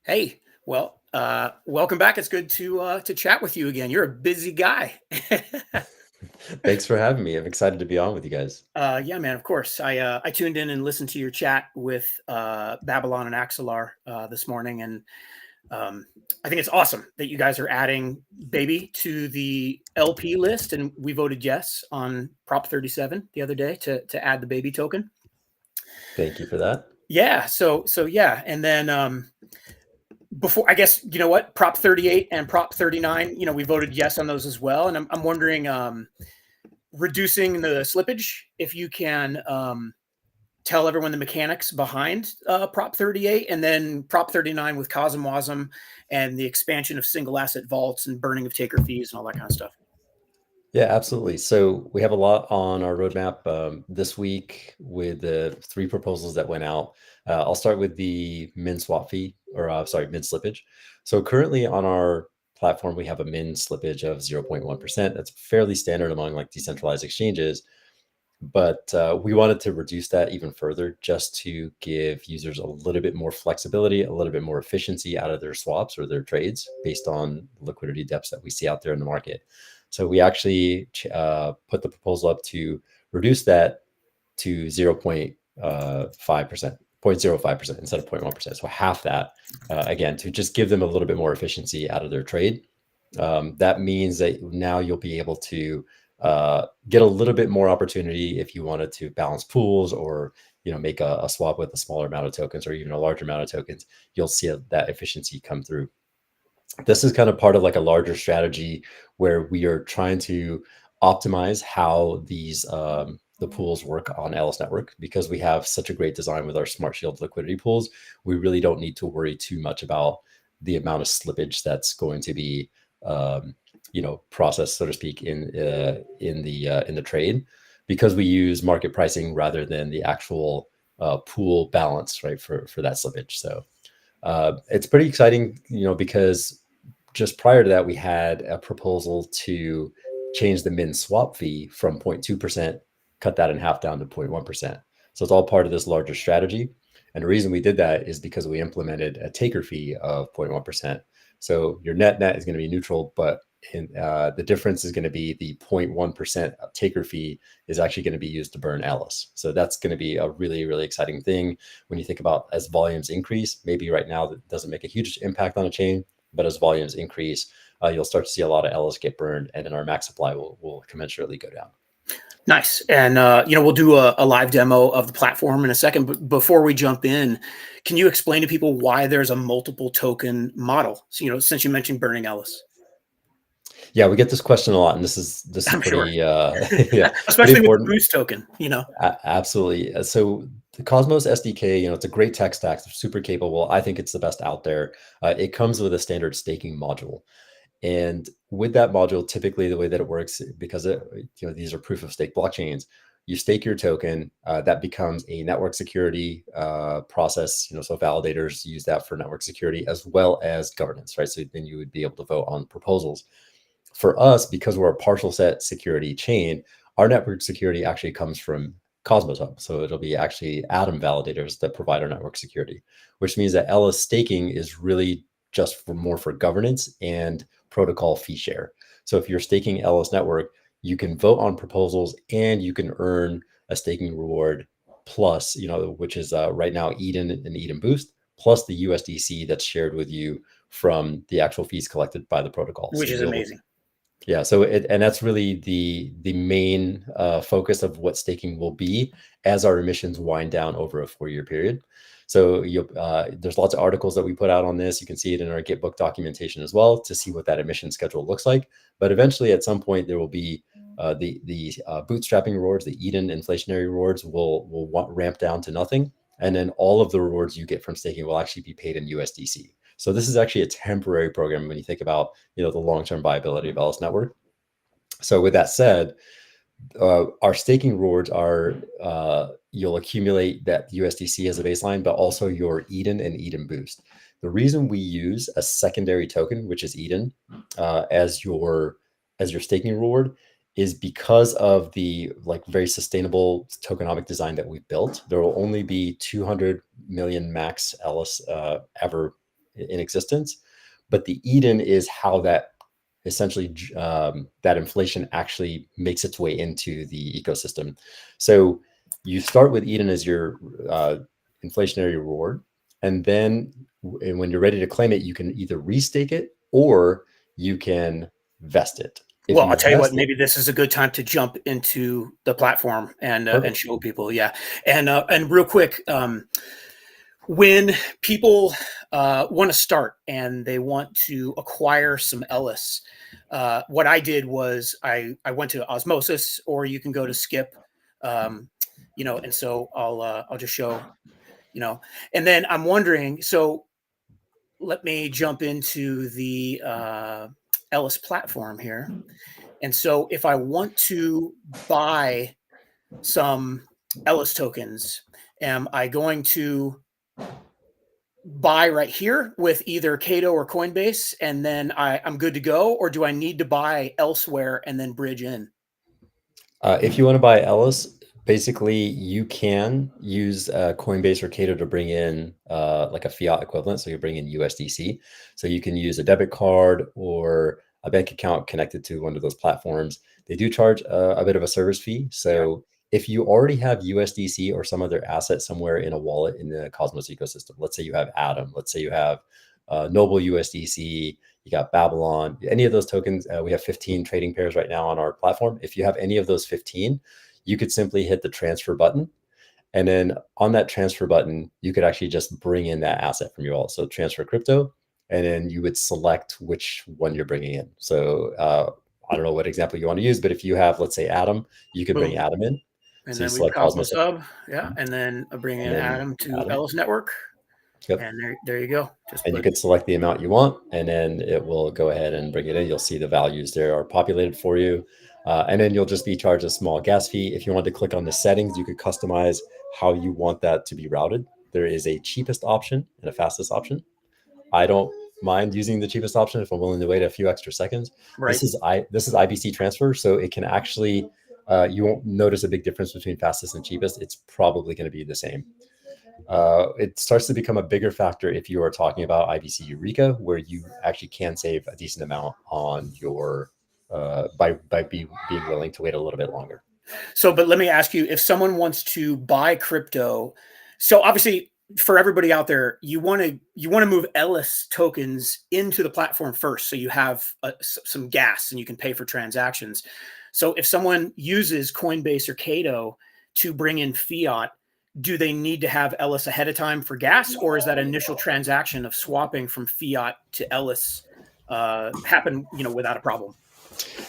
Hey, welcome back. It's good to chat with you again. You're a busy guy. Thanks for having me. I'm excited to be on with you guys. Yeah, man. Of course. I tuned in and listened to your chat with Babylon and Axelar this morning, and um, I think it's awesome that you guys are adding Baby to the LP list, and we voted yes on Prop 37 the other day to add the Baby token. Thank you for that. Yeah. So yeah, and then before, I guess, you know what, Prop 38 and Prop 39, we voted yes on those as well. And I'm wondering, reducing the slippage, if you can tell everyone the mechanics behind Prop 38 and then Prop 39 with CosmWasm and the expansion of single asset vaults and burning of taker fees and all that kind of stuff. Yeah, absolutely. So we have a lot on our roadmap this week with the three proposals that went out. I'll start with the min swap fee, or sorry, min slippage. So currently on our platform, we have a min slippage of 0.1%. That's fairly standard among like decentralized exchanges. But we wanted to reduce that even further just to give users a little bit more flexibility, a little bit more efficiency out of their swaps or their trades based on liquidity depths that we see out there in the market. So we actually put the proposal up to reduce that to 0.5%, 0.05% instead of 0.1%. So half that, again, to just give them a little bit more efficiency out of their trade. That means that now you'll be able to get a little bit more opportunity if you wanted to balance pools or make a swap with a smaller amount of tokens or even a larger amount of tokens. You'll see that efficiency come through. This is kind of part of like a larger strategy where we are trying to optimize how these the pools work on Elys Network. Because we have such a great design with our Smart Shield liquidity pools, we really don't need to worry too much about the amount of slippage that's going to be processed, so to speak, in the trade, because we use market pricing rather than the actual pool balance, right, for that slippage. So it's pretty exciting, because just prior to that, we had a proposal to change the min swap fee from 0.2%, cut that in half down to 0.1%. So it's all part of this larger strategy. And the reason we did that is because we implemented a taker fee of 0.1%. So your net is going to be neutral, but the difference is going to be the 0.1% taker fee is actually going to be used to burn Elys. So that's going to be a really, really exciting thing when you think about as volumes increase. Maybe right now that doesn't make a huge impact on a chain, but as volumes increase, you'll start to see a lot of Elys get burned, and then our max supply will commensurately go down. Nice. And, we'll do a live demo of the platform in a second. But before we jump in, can you explain to people why there's a multiple token model? So, since you mentioned burning Elys. Yeah, we get this question a lot, and this is I'm pretty sure. yeah, pretty Especially with the important. boost token, Absolutely. So the Cosmos SDK, it's a great tech stack. They're super capable. I think it's the best out there. It comes with a standard staking module. And with that module, typically the way that it works, because these are proof of stake blockchains, you stake your token, that becomes a network security process. So validators use that for network security as well as governance, right? So then you would be able to vote on proposals. For us, because we're a partial set security chain, our network security actually comes from Cosmos Hub. So it'll be actually Atom validators that provide our network security, which means that Elys staking is really just more for governance and protocol fee share. So if you're staking Elys Network, you can vote on proposals and you can earn a staking reward plus, which is right now Eden and Eden Boost, plus the USDC that's shared with you from the actual fees collected by the protocol. which So is amazing. yeah, so and that's really the main focus of what staking will be as our emissions wind down over a 4-year period. So there's lots of articles that we put out on this. You can see it in our Gitbook documentation as well to see what that emission schedule looks like. But eventually, at some point, there will be the bootstrapping rewards, the Eden inflationary rewards will ramp down to nothing, and then all of the rewards you get from staking will actually be paid in USDC. So this is actually a temporary program when you think about the long-term viability of Elys Network. So with that said, our staking rewards are you'll accumulate that USDC as a baseline, but also your Eden and Eden Boost. The reason we use a secondary token, which is Eden, as your staking reward is because of the very sustainable tokenomic design that we've built. There will only be 200 million max Elys ever in existence. But the Eden is how that essentially that inflation actually makes its way into the ecosystem. So you start with Eden as your inflationary reward, and then when you're ready to claim it, you can either restake it or you can vest it. If Well, you I'll tell you what, vest it, maybe this is a good time to jump into the platform and perfect. show people. Yeah. And real quick, when people want to start and they want to acquire some Elys, what I did was I went to Osmosis, or you can go to Skip, and so I'll just show, and then I'm wondering, so let me jump into the Elys platform here. And so if I want to buy some Elys tokens, am I going to buy right here with either Cato or Coinbase, and then I'm good to go? Or do I need to buy elsewhere and then bridge in? If you want to buy Elys, basically you can use Coinbase or Cato to bring in like a fiat equivalent. So you bring in USDC. So you can use a debit card or a bank account connected to one of those platforms. They do charge a bit of a service fee. So if you already have USDC or some other asset somewhere in a wallet in the Cosmos ecosystem, let's say you have Atom, let's say you have Noble USDC, you got Babylon, any of those tokens. We have 15 trading pairs right now on our platform. If you have any of those 15, you could simply hit the transfer button. And then on that transfer button, you could actually just bring in that asset from your wallet. So transfer crypto, and then you would select which one you're bringing in. So I don't know what example you want to use, but if you have, let's say, Atom, you could bring Atom in. And So you then we select Cosmos Cosmos. Sub, yeah, and then I bring in Atom to Elys Network. Yep. And there you go. And you can select the amount you want, and then it will go ahead and bring it in. You'll see the values there are populated for you. And then you'll just be charged a small gas fee. If you want to click on the settings, you could customize how you want that to be routed. There is a cheapest option and a fastest option. I don't mind using the cheapest option if I'm willing to wait a few extra seconds. Right. This is IBC transfer, so it can actually, you won't notice a big difference between fastest and cheapest. It's probably going to be the same. It starts to become a bigger factor if you are talking about IBC Eureka, where you actually can save a decent amount on your by being willing to wait a little bit longer. So, but let me ask you, if someone wants to buy crypto, so obviously for everybody out there, you want to move Elys tokens into the platform first, so you have some gas and you can pay for transactions. So if someone uses Coinbase or Cato to bring in fiat, do they need to have Elys ahead of time for gas, or is that initial transaction of swapping from fiat to Elys happen, without a problem?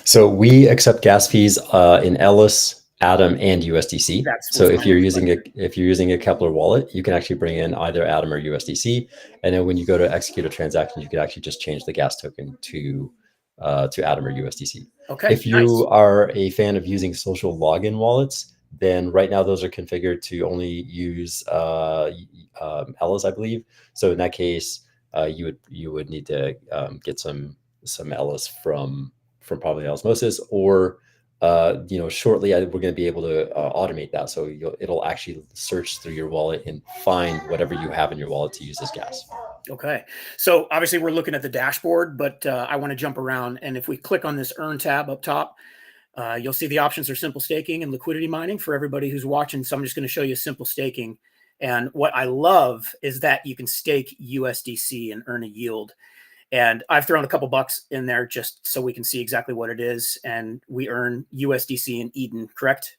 So we accept gas fees in Elys, Atom, and USDC. So if you're using a Kepler wallet, you can actually bring in either Atom or USDC, and then when you go to execute a transaction, you can actually just change the gas token to Atom or USDC. Okay. If you are a fan of using social login wallets, then right now those are configured to only use Elys, I believe. So in that case, you would need to get some Elys from probably Osmosis, or shortly we're going to be able to automate that, so it'll actually search through your wallet and find whatever you have in your wallet to use as gas. Okay, so obviously we're looking at the dashboard, but I want to jump around, and if we click on this Earn tab up top, you'll see the options are simple staking and liquidity mining for everybody who's watching. So I'm just going to show you simple staking. And what I love is that you can stake USDC and earn a yield. And I've thrown a couple bucks in there just so we can see exactly what it is. And we earn USDC in Eden, correct?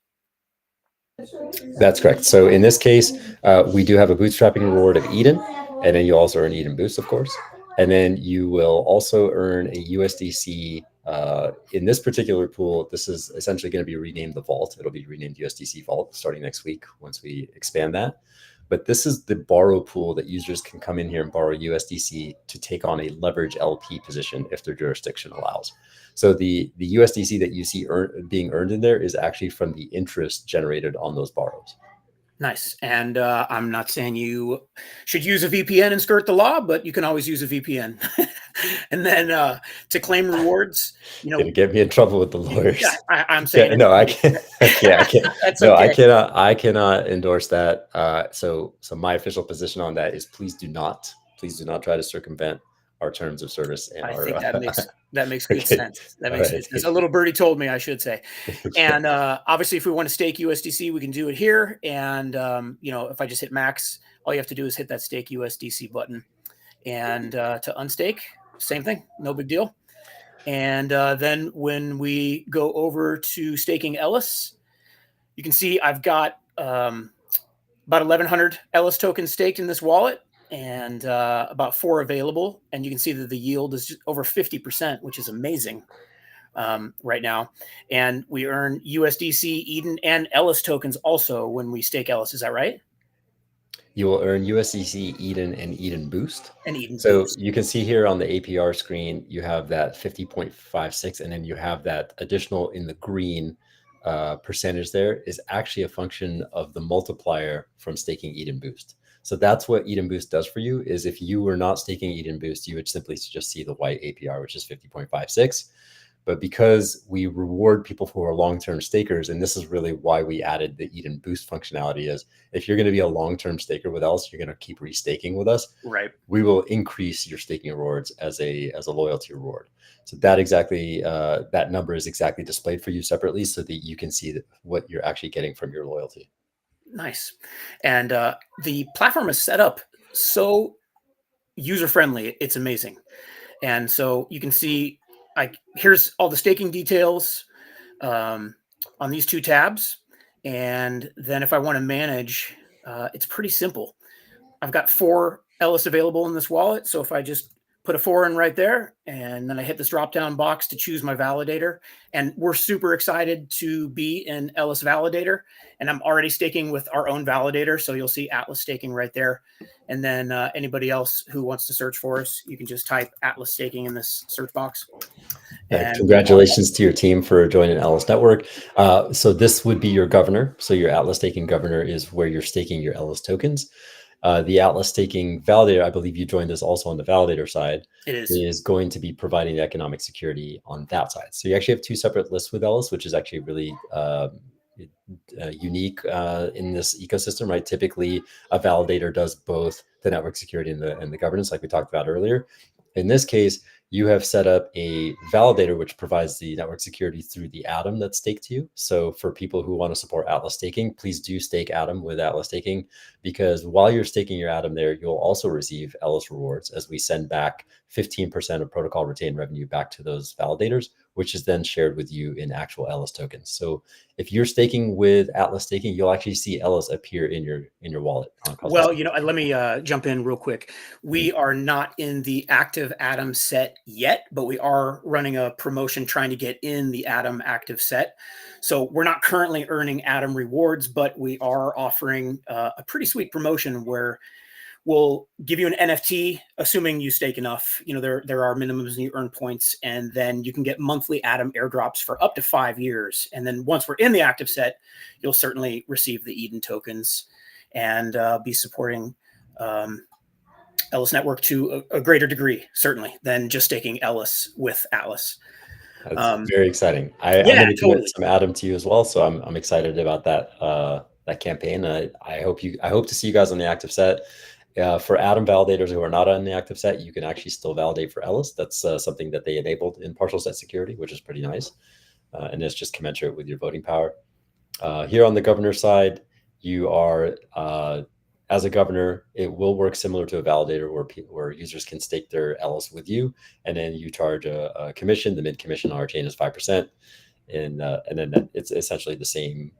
That's correct. So in this case, we do have a bootstrapping reward of Eden, and then you also earn Eden Boost, of course. And then you will also earn a USDC. In this particular pool, this is essentially going to be renamed the Vault. It'll be renamed USDC Vault starting next week once we expand that. But this is the borrow pool that users can come in here and borrow USDC to take on a leverage LP position if their jurisdiction allows. So the USDC that you see being earned in there is actually from the interest generated on those borrows. Nice. And I'm not saying you should use a VPN and skirt the law, but you can always use a VPN. And then to claim rewards, gonna get me in trouble with the lawyers. Yeah, I'm saying no, I can't. I can't. That's no, okay. I cannot endorse that. So my official position on that is please do not Please do not try to circumvent our terms of service and I our. think that makes good Okay. sense. That All makes right. good sense. A little birdie told me, I should say. Yeah. And obviously, if we want to stake USDC, we can do it here. And if I just hit max, all you have to do is hit that stake USDC button. And to unstake, same thing, no big deal. And then when we go over to staking Elys, you can see I've got about 1,100 Elys tokens staked in this wallet, and about 4 available. And you can see that the yield is just over 50%, which is amazing right now. And we earn USDC, Eden, and Elys tokens also when we stake Elys. Is that right? You will earn USDC, Eden, and Eden Boost. And Eden So boost. you can see here on the APR screen, you have that 50.56, and then you have that additional in the green percentage there is actually a function of the multiplier from staking Eden Boost. So that's what Eden Boost does for you, is if you were not staking Eden Boost, you would simply just see the white APR, which is 50.56. But because we reward people who are long-term stakers, and this is really why we added the Eden Boost functionality, is if you're going to be a long-term staker with us, you're going to keep restaking with us. Right. We will increase your staking rewards as a loyalty reward. So that exactly that number is exactly displayed for you separately, so that you can see what you're actually getting from your loyalty. Nice. And the platform is set up so user-friendly. It's amazing. And so you can see, here's all the staking details on these 2 tabs. And then if I want to manage, it's pretty simple. I've got 4 Elys available in this wallet. So if I just put a 4 in right there, and then I hit this drop-down box to choose my validator, and we're super excited to be in Elys validator, and I'm already staking with our own validator. So you'll see Atlas staking right there. And then anybody else who wants to search for us, you can just type Atlas staking in this search box. And congratulations to your team for joining Elys Network. So this would be your governor. So your Atlas staking governor is where you're staking your Elys tokens. The Atlas staking validator, I believe you joined us also on the validator side, is going to be providing the economic security on that side. So you actually have 2 separate lists with Elys, which is actually really unique in this ecosystem, right? Typically, a validator does both the network security and the governance, like we talked about earlier. In this case, you have set up a validator which provides the network security through the Atom that's staked to you. So for people who want to support Atlas staking, please do stake Atom with Atlas staking, because while you're staking your Atom there, you'll also receive Elys rewards as we send back 15% of protocol retained revenue back to those validators, which is then shared with you in actual Elys tokens. So if you're staking with Atlas staking, you'll actually see Elys appear in your wallet. Well, let me jump in real quick. We are not in the active Atom set yet, but we are running a promotion trying to get in the Atom active set. So we're not currently earning Atom rewards, but we are offering a pretty sweet promotion where we'll give you an NFT, assuming you stake enough. There are minimums and you earn points, and then you can get monthly Atom airdrops for up to 5 years. And then once we're in the active set, you'll certainly receive the Eden tokens and be supporting Elys Network to a greater degree, certainly, than just staking Elys with Atlas. That's very exciting. I'm going to commit some Atom to you as well, so I'm excited about that campaign. I hope to see you guys on the active set. For Atom validators who are not on the active set, you can actually still validate for Elys. That's something that they enabled in partial set security, which is pretty nice, and it's just commensurate with your voting power. Here on the governor side, you are as a governor, it will work similar to a validator where users can stake their Elys with you, and then you charge a commission. The mid commission on our chain is 5%, and then it's essentially the same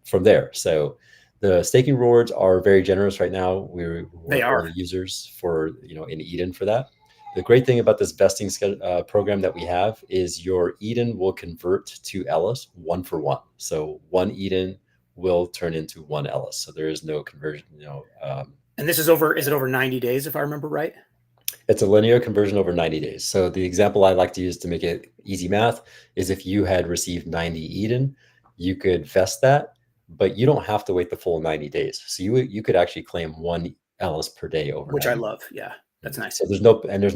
from there. So the staking rewards are very generous right now. They are users for in Eden for that. The great thing about this vesting program that we have is your Eden will convert to Elys 1 for 1. So 1 Eden will turn into 1 Elys. So there is no conversion. And this is it over 90 days, if I remember right? It's a linear conversion over 90 days. So the example I like to use to make it easy math is if you had received 90 Eden, you could vest that, but you don't have to wait the full 90 days. So you could actually claim 1 Elys per day over, which I love. Yeah, that's nice. So there's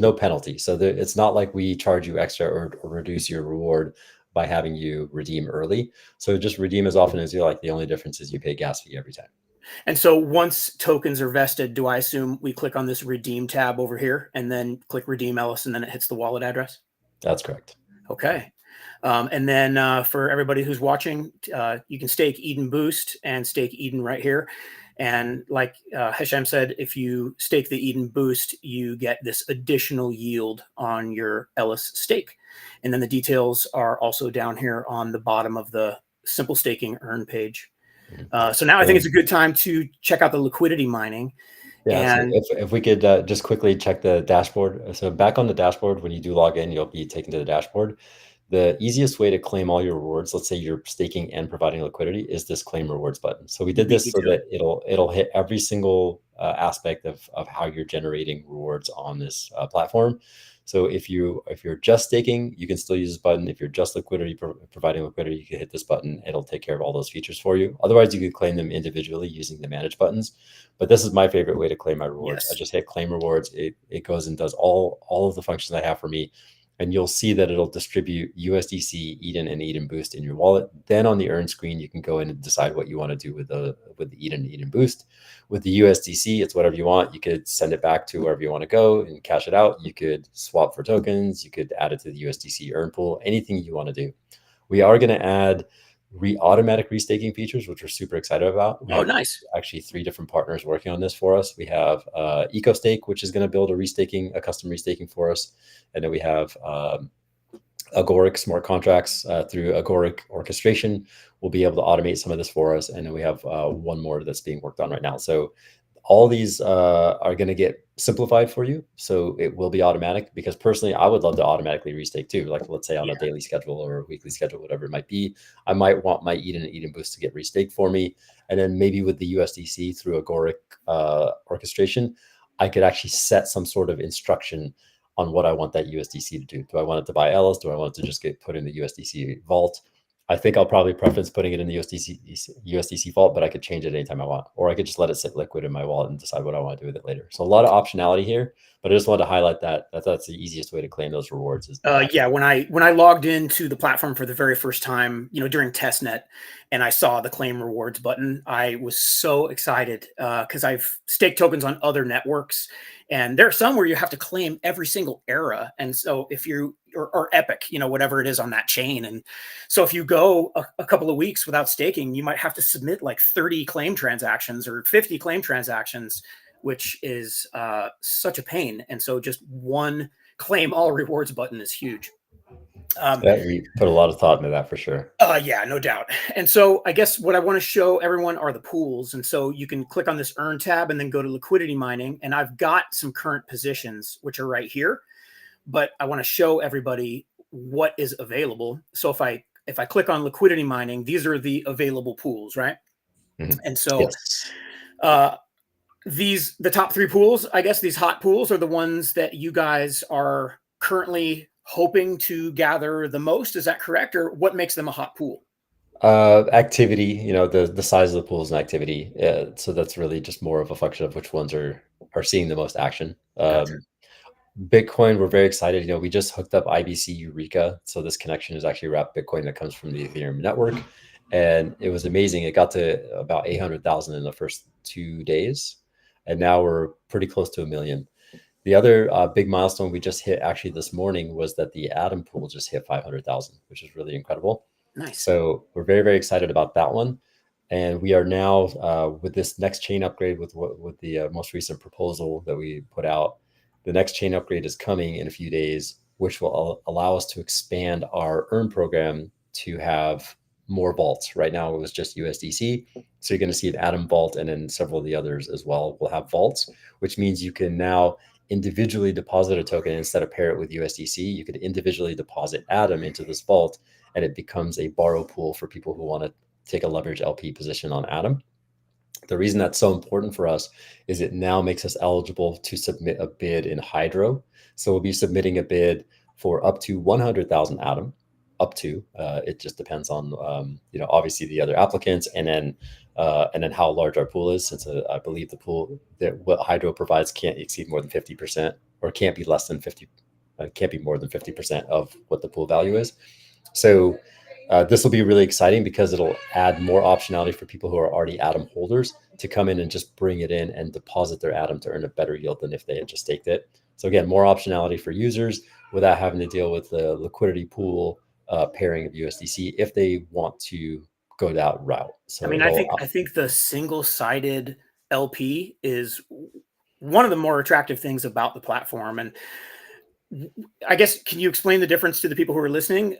no penalty. So it's not like we charge you extra or reduce your reward by having you redeem early. So just redeem as often as you like. The only difference is you pay gas fee every time. And so once tokens are vested, do I assume we click on this redeem tab over here and then click redeem Elys and then it hits the wallet address? That's correct. Okay. And then for everybody who's watching, you can stake Eden Boost and stake Eden right here. And like Hashem said, if you stake the Eden Boost, you get this additional yield on your Elys stake. And then the details are also down here on the bottom of the simple staking earn page. So now I think it's a good time to check out the liquidity mining. Yeah, And so if we could just quickly check the dashboard. So back on the dashboard, when you do log in, you'll be taken to the dashboard. The easiest way to claim all your rewards, let's say you're staking and providing liquidity, is this claim rewards button. So we did this so that it'll hit every single aspect of how you're generating rewards on this platform. So if you're just staking, you can still use this button. If you're just providing liquidity, you can hit this button. It'll take care of all those features for you. Otherwise, you could claim them individually using the manage buttons. But this is my favorite way to claim my rewards. yes. I just hit claim rewards. It goes and does all of the functions I have for me. And you'll see that it'll distribute USDC, Eden, and Eden Boost in your wallet. Then on the earn screen, you can go in and decide what you want to do with the Eden and Eden Boost. With the USDC, it's whatever you want. You could send it back to wherever you want to go and cash it out. You could swap for tokens. You could add it to the USDC earn pool, anything you want to do. We are going to add automatic restaking features, which we're super excited about. We have nice. Actually 3 different partners working on this for us. We have EcoStake, which is going to build a custom restaking for us. And then we have Agoric smart contracts through Agoric orchestration. We'll be able to automate some of this for us. And then we have one more that's being worked on right now. So all these are going to get simplified for you. So it will be automatic, because personally, I would love to automatically restake too. Like, let's say on a daily schedule or a weekly schedule, whatever it might be, I might want my Eden and Eden Boost to get restaked for me. And then maybe with the USDC through Agoric orchestration, I could actually set some sort of instruction on what I want that USDC to do. Do I want it to buy Elys? Do I want it to just get put in the USDC vault? I think I'll probably preference putting it in the USDC vault, but I could change it anytime I want, or I could just let it sit liquid in my wallet and decide what I want to do with it later. So a lot of optionality here, but I just wanted to highlight that's the easiest way to claim those rewards. Yeah, when I logged into the platform for the very first time, during testnet, and I saw the claim rewards button, I was so excited because I've staked tokens on other networks, and there are some where you have to claim every single era. And so if you or Epic, whatever it is on that chain, and so if you go a couple of weeks without staking, you might have to submit like 30 claim transactions or 50 claim transactions, which is such a pain. And so just one claim all rewards button is huge. We put a lot of thought into that for sure. Yeah, no doubt. And so I guess what I want to show everyone are the pools. And so you can click on this earn tab and then go to liquidity mining. And I've got some current positions, which are right here, but I want to show everybody what is available. So if I click on liquidity mining, these are the available pools, right? Mm-hmm. And so yes. The top 3 pools, I guess these hot pools are the ones that you guys are currently hoping to gather the most. Is that correct? Or what makes them a hot pool? Activity, the size of the pools and activity. So that's really just more of a function of which ones are seeing the most action. Gotcha. Bitcoin, we're very excited. We just hooked up IBC Eureka. So this connection is actually wrapped Bitcoin that comes from the Ethereum network. And it was amazing. It got to about 800,000 in the first 2 days. And now we're pretty close to 1 million. The other big milestone we just hit actually this morning was that the Atom pool just hit 500,000, which is really incredible. Nice. So we're very, very excited about that one. And we are now with this next chain upgrade with the most recent proposal that we put out. The next chain upgrade is coming in a few days, which will allow us to expand our earn program to have more vaults. Right now, it was just USDC. So you're going to see an Atom vault, and then several of the others as well will have vaults, which means you can now individually deposit a token instead of pair it with USDC. You could individually deposit Atom into this vault, and it becomes a borrow pool for people who want to take a leverage LP position on Atom. The reason that's so important for us is it now makes us eligible to submit a bid in Hydro. So we'll be submitting a bid for up to 100,000 Atom, up to. It just depends on, obviously the other applicants, and then how large our pool is. Since I believe the pool that what Hydro provides can't exceed more than 50%, or can't be less than 50, can't be more than 50% of what the pool value is. So this will be really exciting because it'll add more optionality for people who are already Atom holders to come in and just bring it in and deposit their Atom to earn a better yield than if they had just staked it. So again, more optionality for users without having to deal with the liquidity pool pairing of USDC if they want to go that route. So I mean, I think the single-sided LP is one of the more attractive things about the platform. And I guess, can you explain the difference to the people who are listening?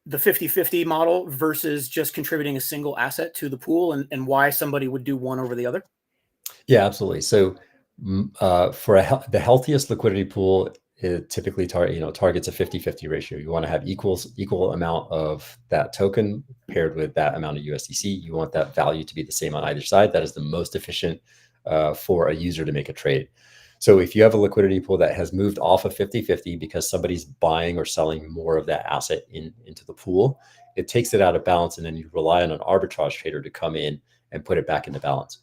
The 50-50 model versus just contributing a single asset to the pool, and why somebody would do one over the other? Yeah, absolutely. So for the healthiest liquidity pool, it typically targets a 50-50 ratio. You want to have equal amount of that token paired with that amount of USDC. You want that value to be the same on either side. That is the most efficient for a user to make a trade. So if you have a liquidity pool that has moved off of 50-50 because somebody's buying or selling more of that asset into the pool, it takes it out of balance, and then you rely on an arbitrage trader to come in and put it back into balance.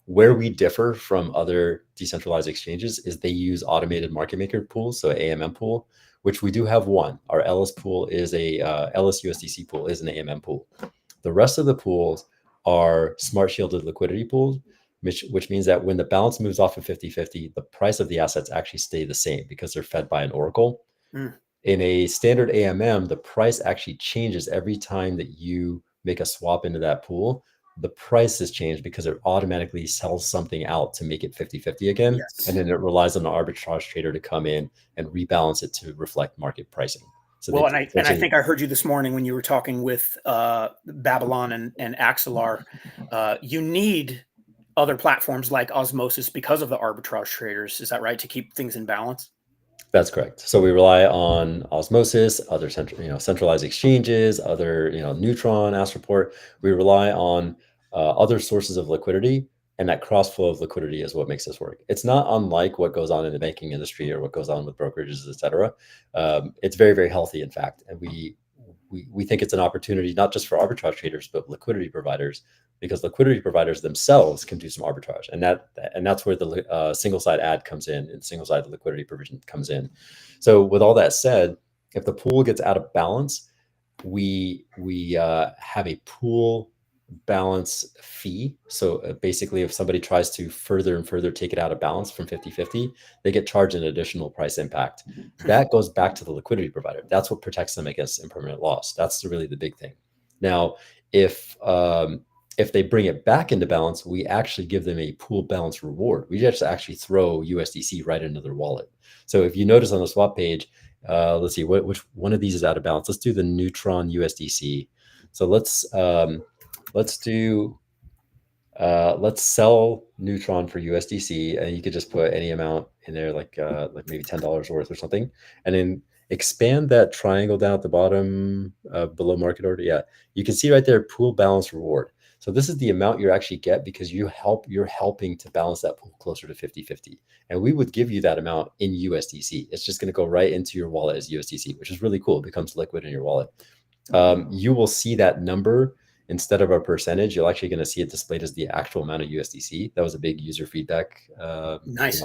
Where we differ from other decentralized exchanges is they use automated market maker pools, so AMM pool, which we do have one. Our Elys pool is Elys USDC pool is an AMM pool. The rest of the pools are smart shielded liquidity pools, which means that when the balance moves off of 50-50, the price of the assets actually stay the same because they're fed by an oracle. Mm. In a standard AMM, the price actually changes every time that you make a swap into that pool. The price has changed because it automatically sells something out to make it 50-50 again. Yes. And then it relies on the arbitrage trader to come in and rebalance it to reflect market pricing. So well, and I think I heard you this morning when you were talking with Babylon and Axelar. You need other platforms like Osmosis because of the arbitrage traders. Is that right? To keep things in balance? That's correct. So we rely on Osmosis, other centralized exchanges, other Neutron, Astroport. We rely on other sources of liquidity, and that cross flow of liquidity is what makes this work. It's not unlike what goes on in the banking industry or what goes on with brokerages, et cetera. It's very, very healthy, in fact, and we think it's an opportunity not just for arbitrage traders but liquidity providers, because liquidity providers themselves can do some arbitrage, and that's where the single side ad comes in and single side liquidity provision comes in. So with all that said, if the pool gets out of balance, we have a pool balance fee. So basically, if somebody tries to further and further take it out of balance from 50-50, they get charged an additional price impact. That goes back to the liquidity provider. That's what protects them against impermanent loss. That's really the big thing. Now, if they bring it back into balance, we actually give them a pool balance reward. We just actually throw USDC right into their wallet. So if you notice on the swap page, let's see, which one of these is out of balance. Let's do the Neutron USDC. So let's sell Neutron for USDC, and you could just put any amount in there, like maybe $10 worth or something, and then expand that triangle down at the bottom below market order. Yeah, you can see right there, pool balance reward. So this is the amount you actually get because you're helping to balance that pool closer to 50-50. And we would give you that amount in USDC. It's just going to go right into your wallet as USDC, which is really cool. It becomes liquid in your wallet. You will see that number instead of a percentage. You're actually going to see it displayed as the actual amount of USDC. That was a big user feedback Nice.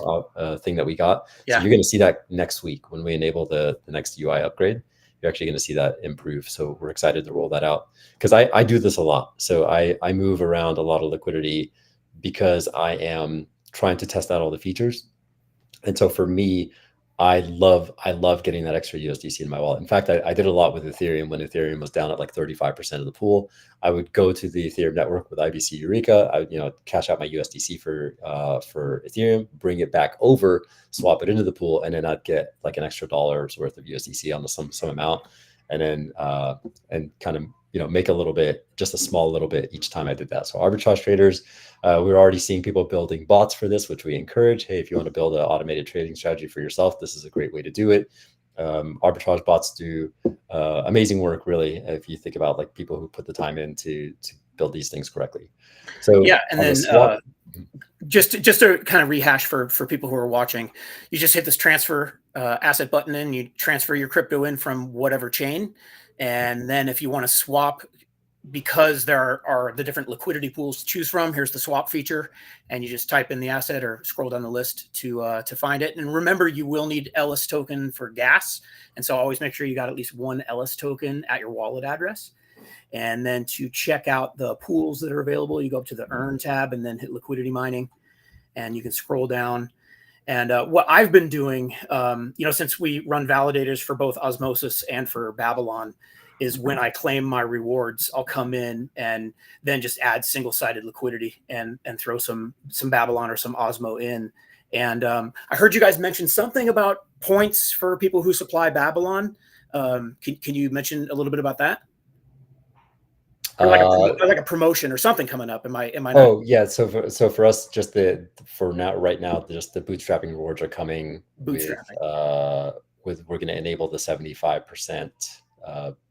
Thing that we got. Yeah. So you're going to see that next week when we enable the next UI upgrade. You're actually going to see that improve. So we're excited to roll that out because I do this a lot. So I move around a lot of liquidity because I am trying to test out all the features. And so for me, I love getting that extra USDC in my wallet. In fact, I did a lot with Ethereum when Ethereum was down at like 35% of the pool. I would go to the Ethereum network with IBC Eureka. I would cash out my USDC for Ethereum, bring it back over, swap it into the pool, and then I'd get like an extra $1's worth of USDC on some amount, and then and kind of make a little bit, just a small little bit each time I did that. So arbitrage traders, we're already seeing people building bots for this, which we encourage. Hey, if you want to build an automated trading strategy for yourself, this is a great way to do it. Arbitrage bots do amazing work, really, if you think about like people who put the time in to build these things correctly. So yeah, and then just to kind of rehash for people who are watching, you just hit this transfer asset button and you transfer your crypto in from whatever chain. And then if you want to swap, because there are the different liquidity pools to choose from, here's the swap feature, and you just type in the asset or scroll down the list to find it. And remember, you will need Elys token for gas, and so always make sure you got at least one Elys token at your wallet address. And then to check out the pools that are available, you go up to the Earn tab and then hit liquidity mining, and you can scroll down. And what I've been doing, since we run validators for both Osmosis and for Babylon, is when I claim my rewards, I'll come in and then just add single-sided liquidity and throw some Babylon or some Osmo in. And I heard you guys mention something about points for people who supply Babylon. Can you mention a little bit about that? Or like a promotion or something coming up? Am I not? Oh yeah. So for us, just right now, just the bootstrapping rewards are coming with we're going to enable the 75%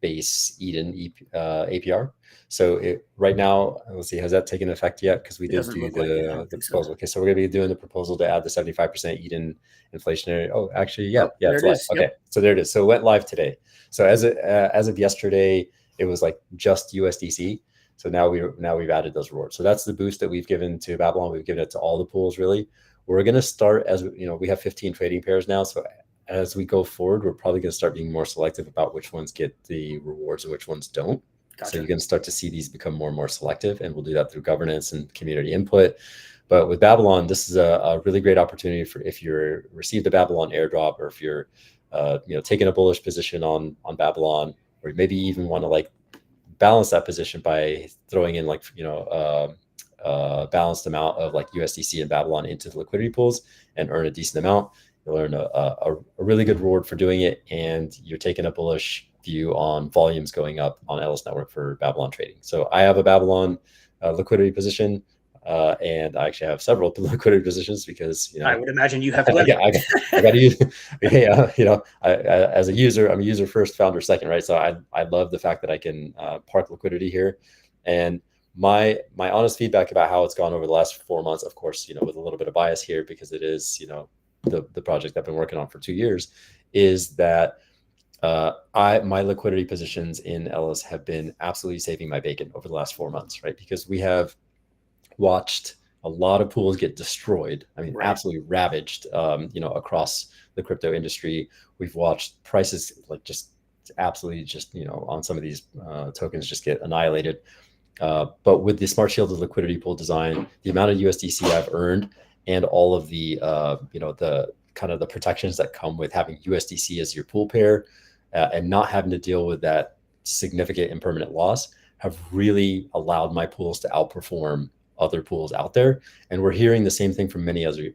base Eden APR. So right now, let's see, has that taken effect yet? Because we did do the proposal. So. Okay, so we're going to be doing the proposal to add the 75% Eden inflationary. Oh, actually, yeah, it's live. Okay, yep. So there it is. So it went live today. So as of yesterday, it was like just USDC. So now we've added those rewards. So that's the boost that we've given to Babylon. We've given it to all the pools, really. We're going to start, as you know, we have 15 trading pairs now. So as we go forward, we're probably going to start being more selective about which ones get the rewards and which ones don't. Gotcha. So you're going to start to see these become more and more selective, and we'll do that through governance and community input. But with Babylon, this is a really great opportunity for if you're received a Babylon airdrop, or if you're taking a bullish position on Babylon, or maybe even want to like balance that position by throwing in like balanced amount of like USDC and Babylon into the liquidity pools and earn a decent amount. You'll earn a really good reward for doing it, and you're taking a bullish view on volumes going up on Elys Network for Babylon trading. So I have a Babylon liquidity position, and I actually have several liquidity positions because I would imagine you have. I got to use. As a user, I'm a user first, founder second, right? So I love the fact that I can park liquidity here, and my honest feedback about how it's gone over the last 4 months, of course, with a little bit of bias here because it is the project I've been working on for 2 years, is that my liquidity positions in Elys have been absolutely saving my bacon over the last 4 months, right? Because we have watched a lot of pools get destroyed. I mean, absolutely ravaged, across the crypto industry. We've watched prices like just absolutely on some of these tokens just get annihilated. But with the smart shielded liquidity pool design, the amount of USDC I've earned and all of the, the kind of the protections that come with having USDC as your pool pair and not having to deal with that significant impermanent loss have really allowed my pools to outperform other pools out there. And we're hearing the same thing from many other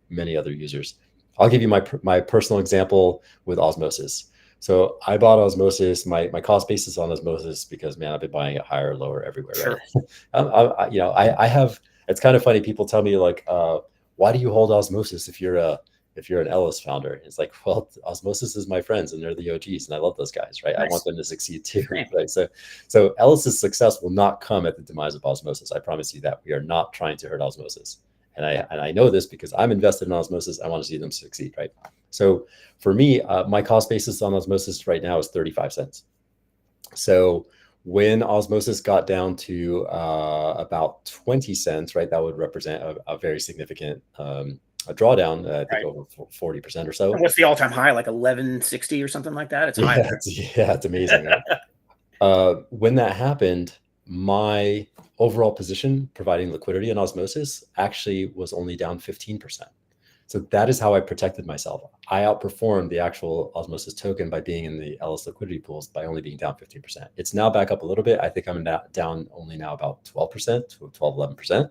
users. I'll give you my personal example with Osmosis. So I bought Osmosis. My cost basis on Osmosis because, man, I've been buying it higher, lower, everywhere. Sure. Right? I have. It's kind of funny. People tell me like, why do you hold Osmosis if you're an Elys founder? It's like, well, Osmosis is my friends and they're the OGs, and I love those guys, right? Nice. I want them to succeed too, right? So Elys's success will not come at the demise of Osmosis. I promise you that. We are not trying to hurt Osmosis. And I know this because I'm invested in Osmosis. I want to see them succeed, right? So for me, my cost basis on Osmosis right now is 35 cents. So when Osmosis got down to about 20 cents, right, that would represent a very significant a drawdown, I think over 40% or so. And what's the all-time high? Like 1160 or something like that? It's high. It's amazing. Right? When that happened, my overall position providing liquidity in Osmosis actually was only down 15%. So that is how I protected myself. I outperformed the actual Osmosis token by being in the Elys liquidity pools by only being down 15%. It's now back up a little bit. I think I'm down only now about 12% to 12, 11%.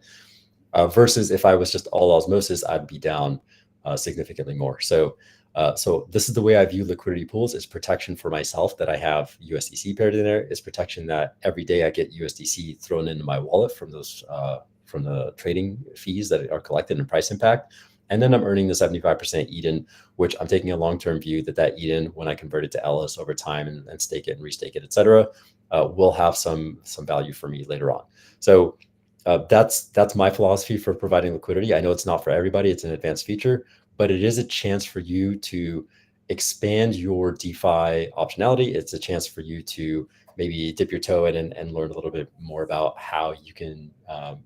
Versus if I was just all Osmosis, I'd be down significantly more. So this is the way I view liquidity pools: is protection for myself that I have USDC paired in there. It's protection that every day I get USDC thrown into my wallet from those from the trading fees that are collected in price impact. And then I'm earning the 75% Eden, which I'm taking a long-term view that Eden, when I convert it to Elys over time and stake it and restake it, et cetera, will have some value for me later on. So that's my philosophy for providing liquidity. I know it's not for everybody. It's an advanced feature, but it is a chance for you to expand your DeFi optionality. It's a chance for you to maybe dip your toe in and learn a little bit more about how you can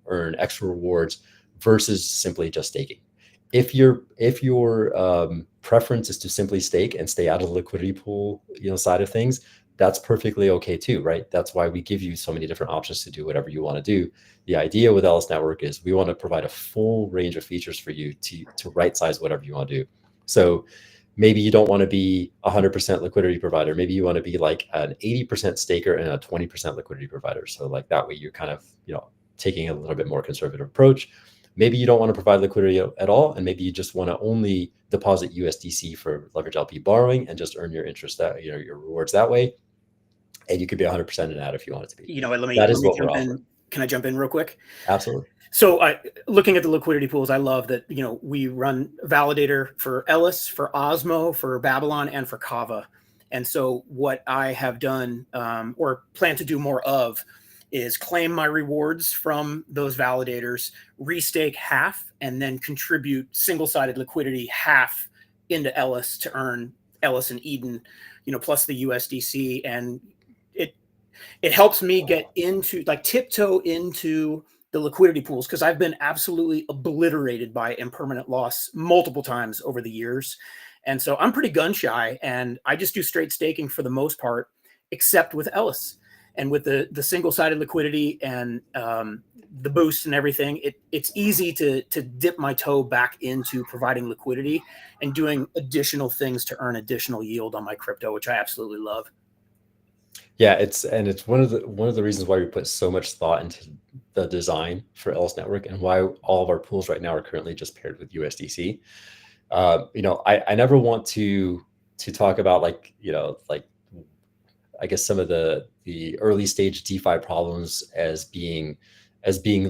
earn extra rewards versus simply just staking. If your preference is to simply stake and stay out of the liquidity pool, side of things, that's perfectly okay too, right? That's why we give you so many different options to do whatever you want to do. The idea with Elys Network is we want to provide a full range of features for you to right size whatever you want to do. So maybe you don't want to be 100% liquidity provider. Maybe you want to be like an 80% staker and a 20% liquidity provider. So like that way you're kind of, taking a little bit more conservative approach. Maybe you don't want to provide liquidity at all, and maybe you just want to only deposit USDC for leverage LP borrowing and just earn your interest your rewards that way. And you could be 100% in that if you want it to be. Let That me is what we're jump offering. in. Can I jump in real quick? Absolutely. So looking at the liquidity pools, I love that, we run validator for Elys, for Osmo, for Babylon, and for Kava. And so what I have done, or plan to do more of, is claim my rewards from those validators, restake half, and then contribute single-sided liquidity half into Elys to earn Elys and Eden, plus the USDC. And it helps me get into, like, tiptoe into the liquidity pools, because I've been absolutely obliterated by impermanent loss multiple times over the years. And so I'm pretty gun shy, and I just do straight staking for the most part, except with Elys. And with the single-sided liquidity and the boost and everything, it's easy to dip my toe back into providing liquidity and doing additional things to earn additional yield on my crypto, which I absolutely love. Yeah, it's one of the reasons why we put so much thought into the design for Elys Network, and why all of our pools right now are currently just paired with USDC. I never want to talk about like I guess some of the early stage DeFi problems as being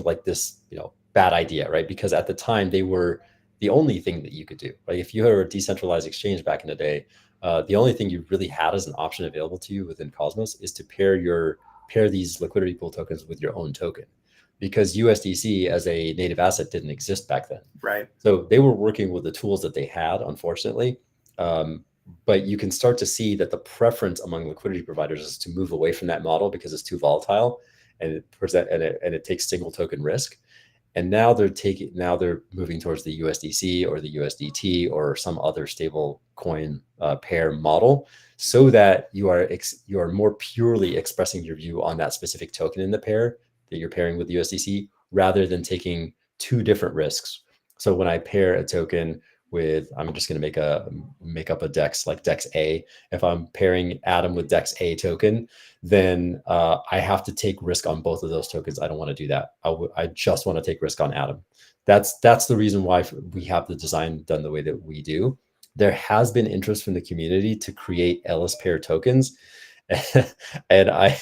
like this bad idea, right? Because at the time they were the only thing that you could do. Like if you had a decentralized exchange back in the day, the only thing you really had as an option available to you within Cosmos is to pair these liquidity pool tokens with your own token, because USDC as a native asset didn't exist back then. Right. So they were working with the tools that they had, unfortunately. But you can start to see that the preference among liquidity providers is to move away from that model because it's too volatile and it takes single token risk. And now they're moving towards the USDC or the USDT or some other stable coin pair model, so that you are more purely expressing your view on that specific token in the pair that you're pairing with USDC, rather than taking two different risks. So when I pair a token with, I'm just going to make up a DEX like DEX A. If I'm pairing Atom with DEX A token, then I have to take risk on both of those tokens. I don't want to do that. I just want to take risk on Atom. That's the reason why we have the design done the way that we do. There has been interest from the community to create Elys pair tokens. And I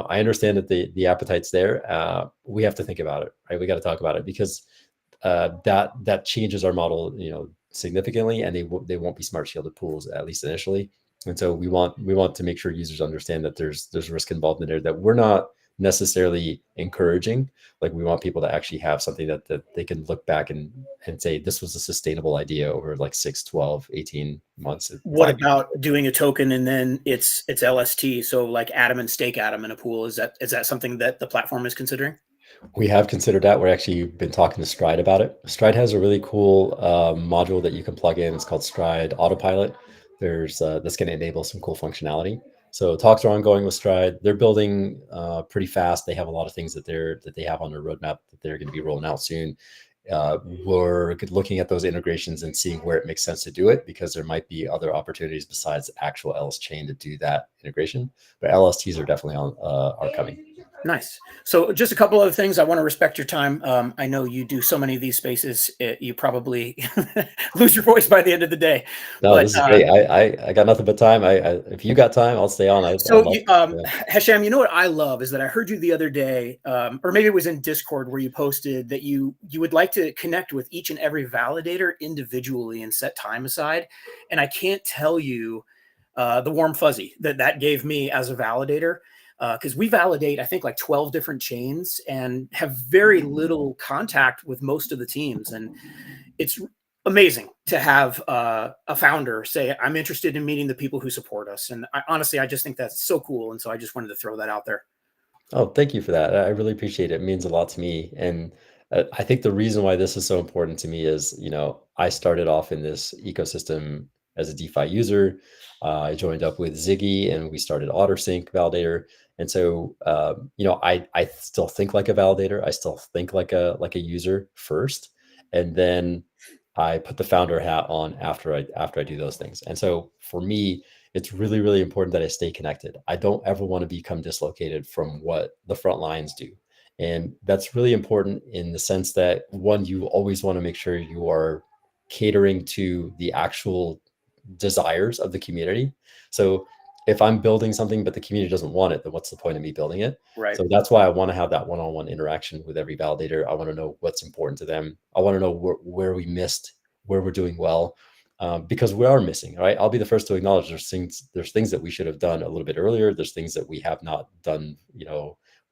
understand that the appetite's there. We have to think about it, right? We got to talk about it, because that changes our model, significantly, and they won't be smart shielded pools, at least initially. And so we want to make sure users understand that there's risk involved in there that we're not necessarily encouraging. Like we want people to actually have something that they can look back and say, this was a sustainable idea over like 6, 12, 18 months. What about doing a token and then it's LST? So like Atom and stake Atom in a pool. Is that something that the platform is considering? We have considered that. We're actually been talking to Stride about it. Stride has a really cool module that you can plug in. It's called Stride Autopilot. That's going to enable some cool functionality. So talks are ongoing with Stride. They're building pretty fast. They have a lot of things that they have on their roadmap that they're going to be rolling out soon. We're looking at those integrations and seeing where it makes sense to do it, because there might be other opportunities besides actual Elys chain to do that integration. But LSTs are definitely are coming. Nice. So just a couple other things. I want to respect your time. I know you do so many of these spaces, you probably lose your voice by the end of the day. No, this is great. I got nothing but time. If you got time, I'll stay on. Hesham, you know what I love is that I heard you the other day, or maybe it was in Discord, where you posted that you would like to connect with each and every validator individually and set time aside. And I can't tell you the warm fuzzy that gave me as a validator. Because we validate, I think, like 12 different chains and have very little contact with most of the teams. And it's amazing to have a founder say, I'm interested in meeting the people who support us. And honestly, I just think that's so cool. And so I just wanted to throw that out there. Oh, thank you for that. I really appreciate it. It means a lot to me. And I think the reason why this is so important to me is, I started off in this ecosystem as a DeFi user. I joined up with Ziggy and we started OtterSync Validator. And so, I still think like a validator. I still think like a user first, and then I put the founder hat on after I do those things. And so for me, it's really, really important that I stay connected. I don't ever want to become dislocated from what the front lines do. And that's really important in the sense that, one, you always want to make sure you are catering to the actual desires of the community. So if I'm building something but the community doesn't want it, then what's the point of me building it? Right. So that's why I want to have that one-on-one interaction with every validator. I want to know what's important to them. I want to know where we missed, where we're doing well, because we are missing. Right? I'll be the first to acknowledge there's things that we should have done a little bit earlier. There's things that we have not done,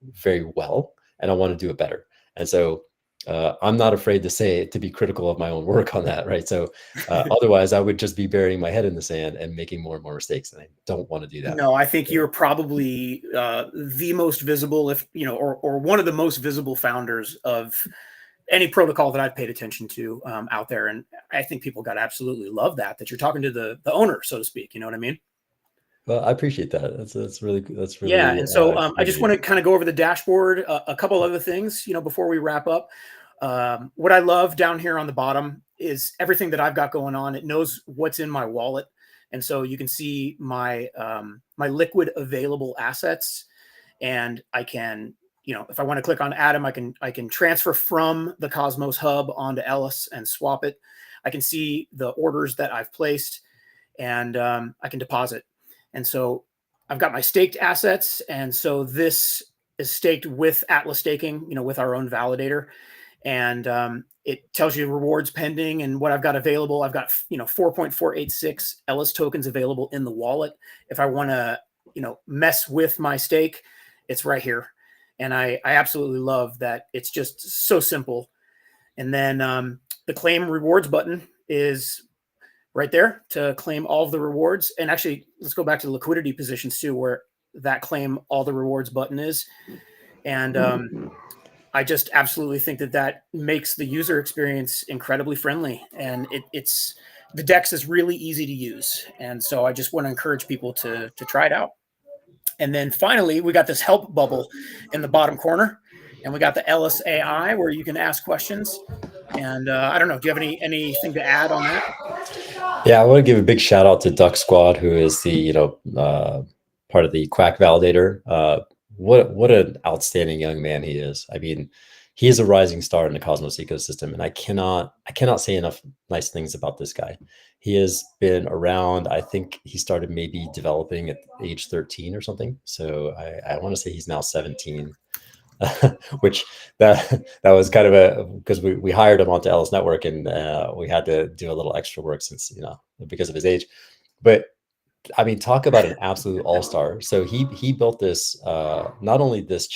very well, and I want to do it better. And so I'm not afraid to say it, to be critical of my own work on that, right? So otherwise, I would just be burying my head in the sand and making more and more mistakes, and I don't want to do that. No, I think you're probably the most visible, or one of the most visible founders of any protocol that I've paid attention to out there, and I think people got absolutely love that you're talking to the owner, so to speak. You know what I mean? Well, I appreciate that. That's really Yeah. And so I just want to to. kind of go over the dashboard, a couple other things, before we wrap up. What I love down here on the bottom is everything that I've got going on. It knows what's in my wallet. And so you can see my liquid available assets, and I can, if I want to click on Atom, I can transfer from the Cosmos hub onto Elys and swap it. I can see the orders that I've placed, and I can deposit. And so I've got my staked assets. And so this is staked with Atlas staking, with our own validator. And it tells you rewards pending and what I've got available. I've got, 4.486 Elys tokens available in the wallet. If I want to, mess with my stake, it's right here. And I absolutely love that it's just so simple. And then the claim rewards button is right there to claim all of the rewards. And actually, let's go back to the liquidity positions too, where that claim all the rewards button is. And I just absolutely think that makes the user experience incredibly friendly. And it's the DEX is really easy to use. And so I just want to encourage people to try it out. And then finally, we got this help bubble in the bottom corner. And we got the Elys AI where you can ask questions. And I don't know, do you have anything to add on that? Yeah, I want to give a big shout out to Duck Squad, who is the part of the Quack Validator. What an outstanding young man he is. I mean, he is a rising star in the Cosmos ecosystem, and I cannot say enough nice things about this guy. He has been around. I think he started maybe developing at age 13 or something. So I want to say he's now 17. Which that was kind of because we hired him onto Elys Network, and we had to do a little extra work since because of his age. But I mean, talk about an absolute all-star. So he built this not only this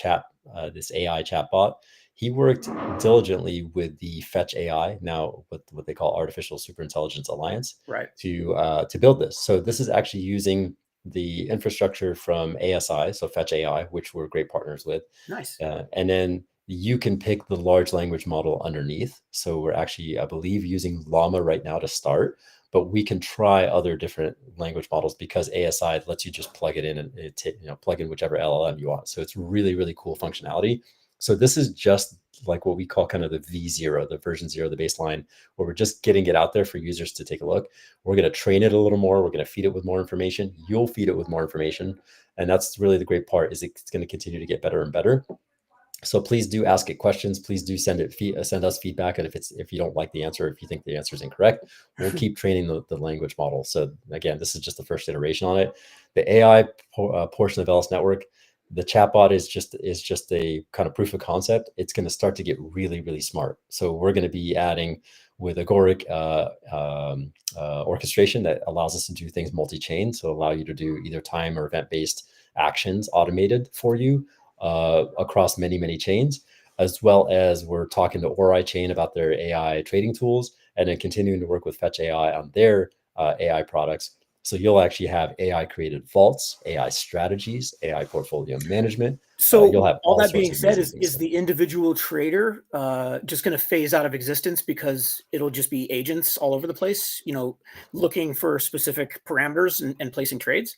this AI chatbot. He worked diligently with the Fetch AI, now what they call Artificial Superintelligence Alliance, right, to build this. So this is actually using the infrastructure from ASI, so Fetch AI, which we're great partners with. Nice. And then you can pick the large language model underneath. So we're actually, I believe, using Llama right now to start, but we can try other different language models because ASI lets you just plug it in and plug in whichever LLM you want. So it's really, really cool functionality. So this is just like what we call kind of the V0, the version 0, the baseline, where we're just getting it out there for users to take a look. We're going to train it a little more. We're going to feed it with more information. You'll feed it with more information. And that's really the great part, is it's going to continue to get better and better. So please do ask it questions. Please do send us feedback. And if you don't like the answer, if you think the answer is incorrect, we'll keep training the language model. So again, this is just the first iteration on it. The AI portion of Elys Network, the chatbot is just a kind of proof of concept. It's going to start to get really, really smart. So we're going to be adding with Agoric orchestration that allows us to do things multi-chain. So allow you to do either time or event-based actions automated for you across many, many chains, as well as we're talking to Ori Chain about their AI trading tools, and then continuing to work with Fetch AI on their AI products. So you'll actually have AI created vaults, AI strategies, AI portfolio management. You'll So have all all that sorts being of said, amazing things is there. the individual trader just going to phase out of existence because it'll just be agents all over the place, looking for specific parameters and placing trades?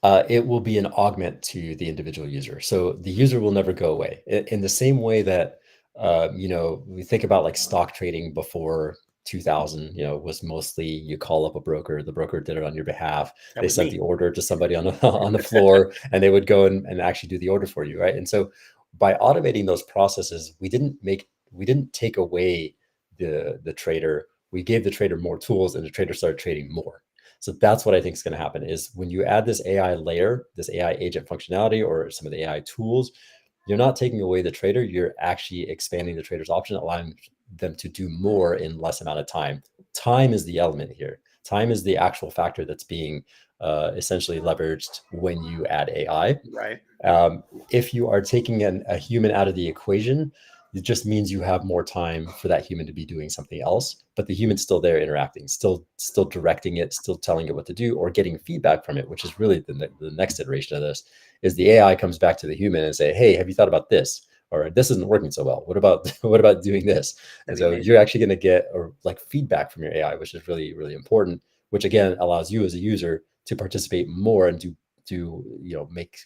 It will be an augment to the individual user. So the user will never go away. In the same way that, we think about like stock trading before 2000, was mostly you call up a broker, the broker did it on your behalf. That They was sent me. the order to somebody on on the floor, and they would go and actually do the order for you, right? And so by automating those processes, we didn't take away the trader. We gave the trader more tools, and the trader started trading more. So that's what I think is going to happen is when you add this AI layer, this AI agent functionality, or some of the AI tools, you're not taking away the trader. You're actually expanding the trader's option, allowing them to do more in less amount of time. Time is the element here. Time is the actual factor that's being essentially leveraged when you add AI. Right. If you are taking a human out of the equation, it just means you have more time for that human to be doing something else, but the human's still there interacting, still directing it, still telling it what to do, or getting feedback from it, which is really the next iteration of this. Is the AI comes back to the human and say, hey, have you thought about this? Or this isn't working so well. What about what about doing this? And That'd be so amazing. you're actually going to get like feedback from your AI, which is really, really important, which again allows you as a user to participate more and make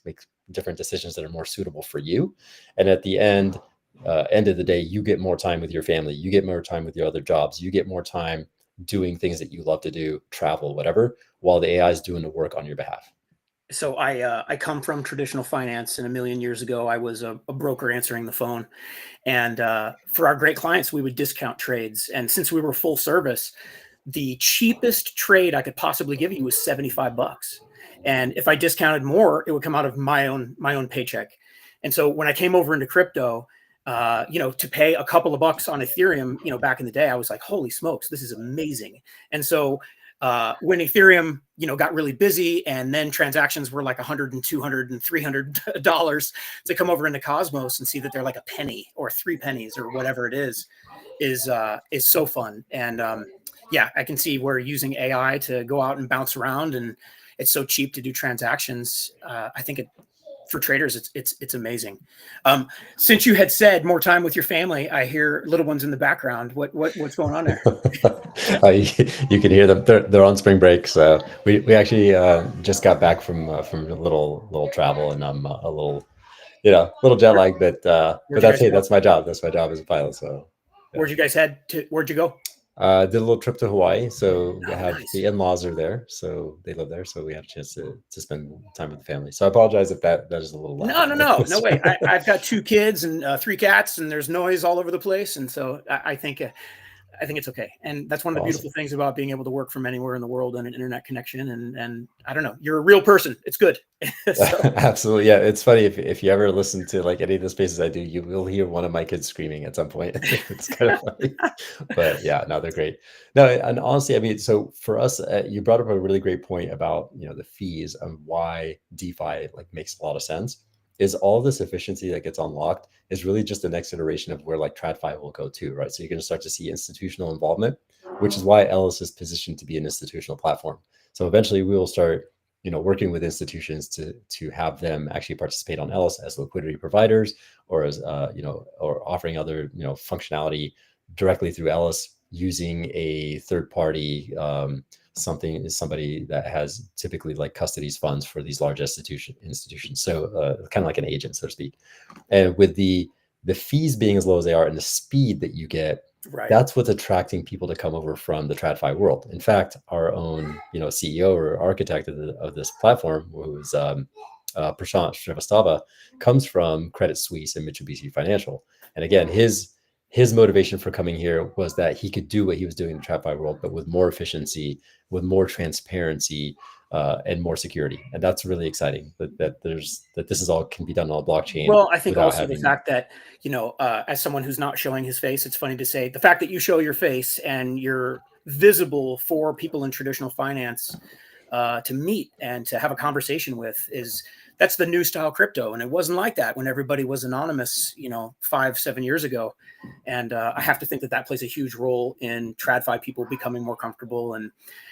different decisions that are more suitable for you. And at the end of the day, you get more time with your family, you get more time with your other jobs, you get more time doing things that you love to do, travel, whatever, while the AI is doing the work on your behalf. So I come from traditional finance, and a million years ago, I was a broker answering the phone. And for our great clients, we would discount trades. And since we were full service, the cheapest trade I could possibly give you was 75 bucks. And if I discounted more, it would come out of my own paycheck. And so when I came over into crypto, to pay a couple of bucks on Ethereum, back in the day, I was like, holy smokes, this is amazing. And so when Ethereum, got really busy, and then transactions were like 100 and 200 and $300 to come over into Cosmos and see that they're like a penny or 3 pennies or whatever it is so fun. And yeah, I can see where using AI to go out and bounce around, and it's so cheap to do transactions. I think for traders, it's amazing. Since you had said more time with your family, I hear little ones in the background. What's going on there? You can hear them. They're on spring break. So we actually just got back from a little travel, and I'm a little jet Where, lagged, but where'd you that's guys hey, go? that's my job. That's my job as a pilot. So yeah. Where'd you guys head to? Where'd you go? Did a little trip to Hawaii. So we Oh, have nice. the in-laws are there, so they live there. So we had a chance to spend time with the family. So I apologize if that is a little No, loud. no, no, no way. I've got 2 kids and 3 cats, and there's noise all over the place, and so I think it's okay. And that's one of the Awesome. beautiful things about being able to work from anywhere in the world and an internet connection. And I don't know, you're a real person. It's good. So Absolutely. Yeah. It's funny if you ever listen to like any of the spaces I do, you will hear one of my kids screaming at some point. It's kind of funny. But yeah, no, they're great. No, and honestly, I mean, so for us, you brought up a really great point about, the fees and why DeFi like makes a lot of sense. Is all this efficiency that gets unlocked is really just the next iteration of where like TradFi will go to, right? So you're going to start to see institutional involvement, which is why Ellis is positioned to be an institutional platform. So eventually we will start working with institutions to have them actually participate on Ellis as liquidity providers, or as or offering other functionality directly through Ellis using a third party, somebody that has typically like custodies funds for these large institutions. So kind of like an agent, so to speak. And with the fees being as low as they are and the speed that you get, right. that's what's attracting people to come over from the TradFi world. In fact, our own CEO or architect of this platform, who's Prashant Srivastava, comes from Credit Suisse and Mitsubishi Financial. And again, his motivation for coming here was that he could do what he was doing in the TradFi world, but with more efficiency, with more transparency, and more security. And that's really exciting that this is all can be done on a blockchain Well, I think without also the having. fact that, as someone who's not showing his face, it's funny to say the fact that you show your face and you're visible for people in traditional finance to meet and to have a conversation with is that's the new style crypto. And it wasn't like that when everybody was anonymous, 5, 7 years ago. And I have to think that that plays a huge role in TradFi people becoming more comfortable. And,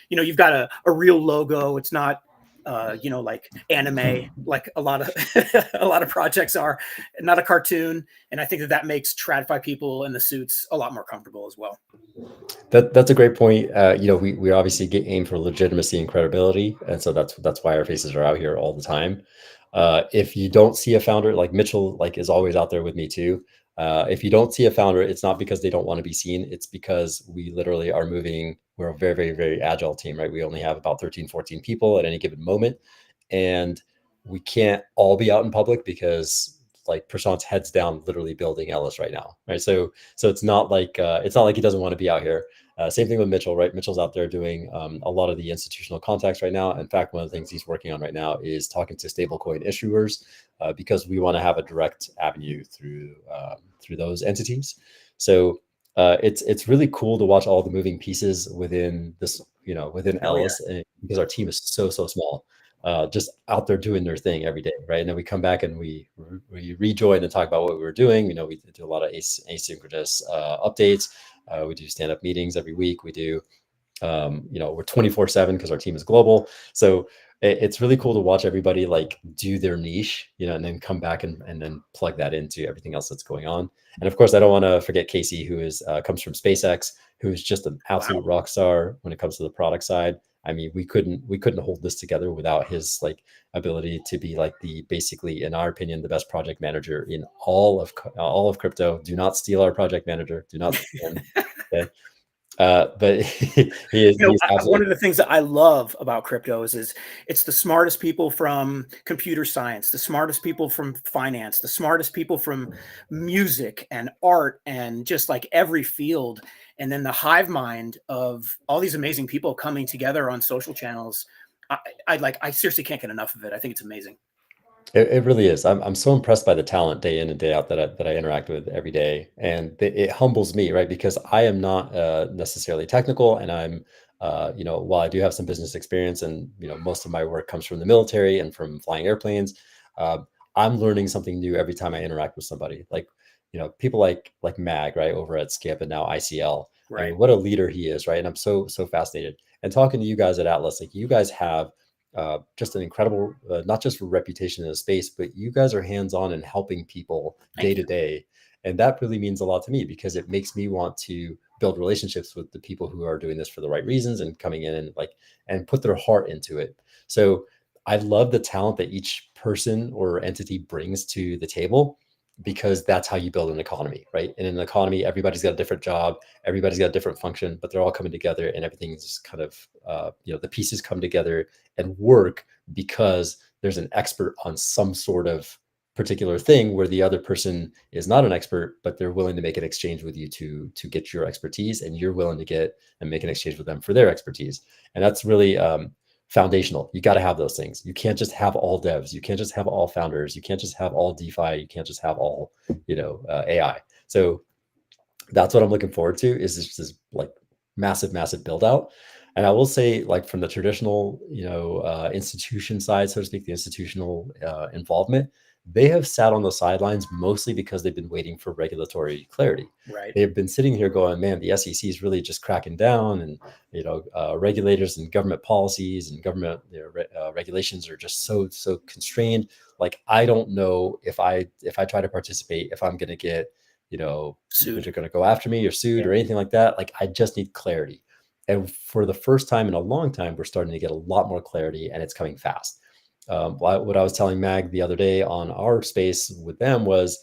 you've got a real logo. It's not, like anime, like a lot of a lot of projects are, not a cartoon. And I think that that makes TradFi people in the suits a lot more comfortable as well. That's a great point. We obviously aim for legitimacy and credibility, and so that's why our faces are out here all the time. If you don't see a founder, like Mitchell, like is always out there with me too. If you don't see a founder, it's not because they don't want to be seen. It's because we literally are moving. We're a very, very, very agile team, right? We only have about 13, 14 people at any given moment, and we can't all be out in public because like Prashant's heads down literally building Elys right now, right? So it's not like he doesn't want to be out here. Same thing with Mitchell, right? Mitchell's out there doing a lot of the institutional contacts right now. In fact, one of the things he's working on right now is talking to stablecoin issuers because we want to have a direct avenue through those entities. So it's really cool to watch all the moving pieces within this, within Elys, because our team is so small. Just out there doing their thing every day, right? And then we come back and we rejoin and talk about what we were doing. We do a lot of asynchronous updates. We do stand-up meetings every week. We do, we're 24/7 because our team is global. So it's really cool to watch everybody like do their niche, and then come back and then plug that into everything else that's going on. And of course, I don't want to forget Casey, who comes from SpaceX, who is just an absolute rock star when it comes to the product side. I mean, we couldn't hold this together without his like ability to be like basically, in our opinion, the best project manager in all of crypto. Do not steal our project manager. Do not steal him. Okay. But he is one of the things that I love about crypto is it's the smartest people from computer science, the smartest people from finance, the smartest people from music and art and just like every field. And then the hive mind of all these amazing people coming together on social channels. I seriously can't get enough of it. I think it's amazing. It really is. I'm so impressed by the talent day in and day out that I interact with every day, and it humbles me, right? Because I am not necessarily technical, and while I do have some business experience, and most of my work comes from the military and from flying airplanes, uh, I'm learning something new every time I interact with somebody. Like people like Mag, right, over at Skip and now ICL. Right. I mean, what a leader he is, right? And I'm so fascinated. And talking to you guys at Atlas, like you guys have just an incredible, not just reputation in the space, but you guys are hands-on and helping people day to day. And that really means a lot to me because it makes me want to build relationships with the people who are doing this for the right reasons and coming in and put their heart into it. So I love the talent that each person or entity brings to the table, because that's how you build an economy, right? In an economy, everybody's got a different job, everybody's got a different function, but they're all coming together and everything's kind of, the pieces come together and work because there's an expert on some sort of particular thing where the other person is not an expert, but they're willing to make an exchange with you to get your expertise, and you're willing to get and make an exchange with them for their expertise. And that's really foundational. You got to have those things. You can't just have all devs. You can't just have all founders. You can't just have all DeFi. You can't just have all, AI. So that's what I'm looking forward to, is this like massive build out. And I will say, like from the traditional, institution side, so to speak, the institutional involvement, they have sat on the sidelines mostly because they've been waiting for regulatory clarity. Right. They've been sitting here going, man, the SEC is really just cracking down, and regulators and government policies and government regulations are just so constrained. Like, I don't know if I try to participate, if I'm going to get Sued. they're going to go after me or sued or anything like that. Like, I just need clarity. And for the first time in a long time, we're starting to get a lot more clarity, and it's coming fast. What I was telling Mag the other day on our space with them was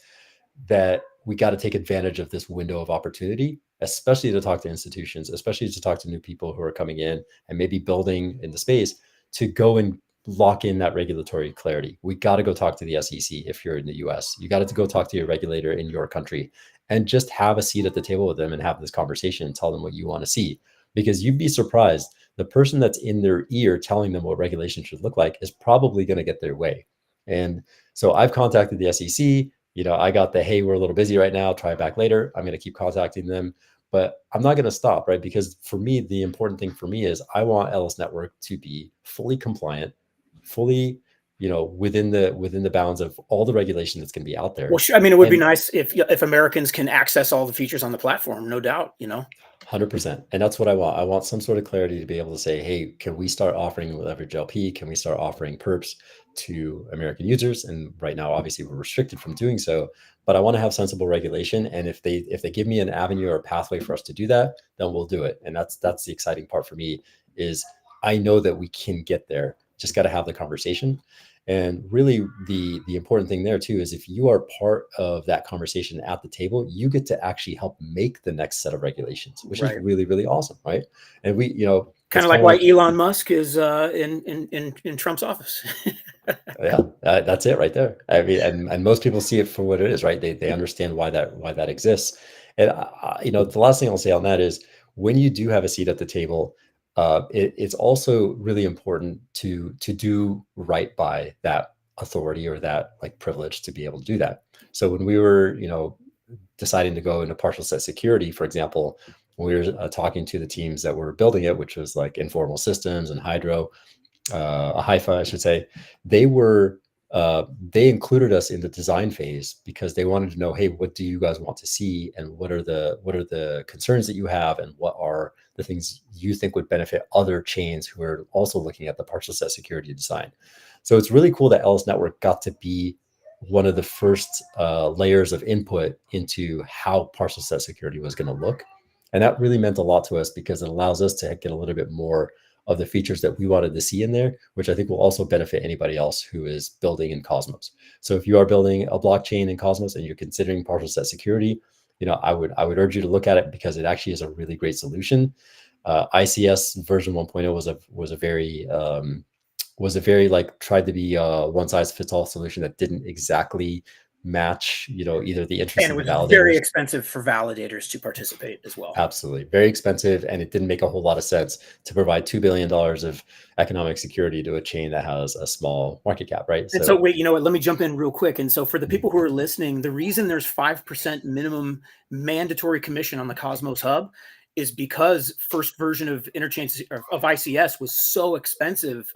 that we got to take advantage of this window of opportunity, especially to talk to institutions, especially to talk to new people who are coming in and maybe building in the space, to go and lock in that regulatory clarity. We got to go talk to the SEC. If you're in the US, you got to go talk to your regulator in your country and just have a seat at the table with them and have this conversation and tell them what you want to see. Because you'd be surprised, the person that's in their ear telling them what regulation should look like is probably going to get their way. And so I've contacted the SEC. I got the, hey, we're a little busy right now, try back later. I'm going to keep contacting them, but I'm not going to stop, right? Because for me, the important thing for me is I want Elys Network to be fully compliant, fully, within the bounds of all the regulation that's going to be out there. Well, I mean, it would be And nice if Americans can access all the features on the platform, no doubt. 100%. And that's what I want. I want some sort of clarity to be able to say, hey, can we start offering leverage LP? Can we start offering perps to American users? And right now, obviously, we're restricted from doing so. But I want to have sensible regulation. And if they give me an avenue or a pathway for us to do that, then we'll do it. And that's the exciting part for me is I know that we can get there. Just got to have the conversation. And really, the important thing there too is if you are part of that conversation at the table, you get to actually help make the next set of regulations, which is Right. really, really awesome, right? And we, Kind of like why Elon Musk is in Trump's office. yeah, that's it right there. I mean, and most people see it for what it is, right? They understand why that exists. And the last thing I'll say on that is when you do have a seat at the table, it's also really important to do right by that authority or that like privilege to be able to do that. So when we were, deciding to go into partial set security, for example, when we were talking to the teams that were building it, which was like Informal Systems and Hydro, Haifa, I should say, they were they included us in the design phase because they wanted to know, hey, what do you guys want to see, and what are the concerns that you have, and what are the things you think would benefit other chains who are also looking at the partial set security design. So it's really cool that Elys Network got to be one of the first layers of input into how partial set security was going to look. And that really meant a lot to us because it allows us to get a little bit more of the features that we wanted to see in there, which I think will also benefit anybody else who is building in Cosmos. So if you are building a blockchain in Cosmos and you're considering partial set security, I would urge you to look at it because it actually is a really great solution. ICS version 1.0 was a very like tried to be a one size fits all solution that didn't exactly match, either the interest And of it the was validators. very expensive for validators to participate as well. Absolutely. Very expensive. And it didn't make a whole lot of sense to provide $2 billion of economic security to a chain that has a small market cap, right? And so wait, what, let me jump in real quick. And so for the people who are listening, the reason there's 5% minimum mandatory commission on the Cosmos Hub is because first version of interchange of ICS was so expensive.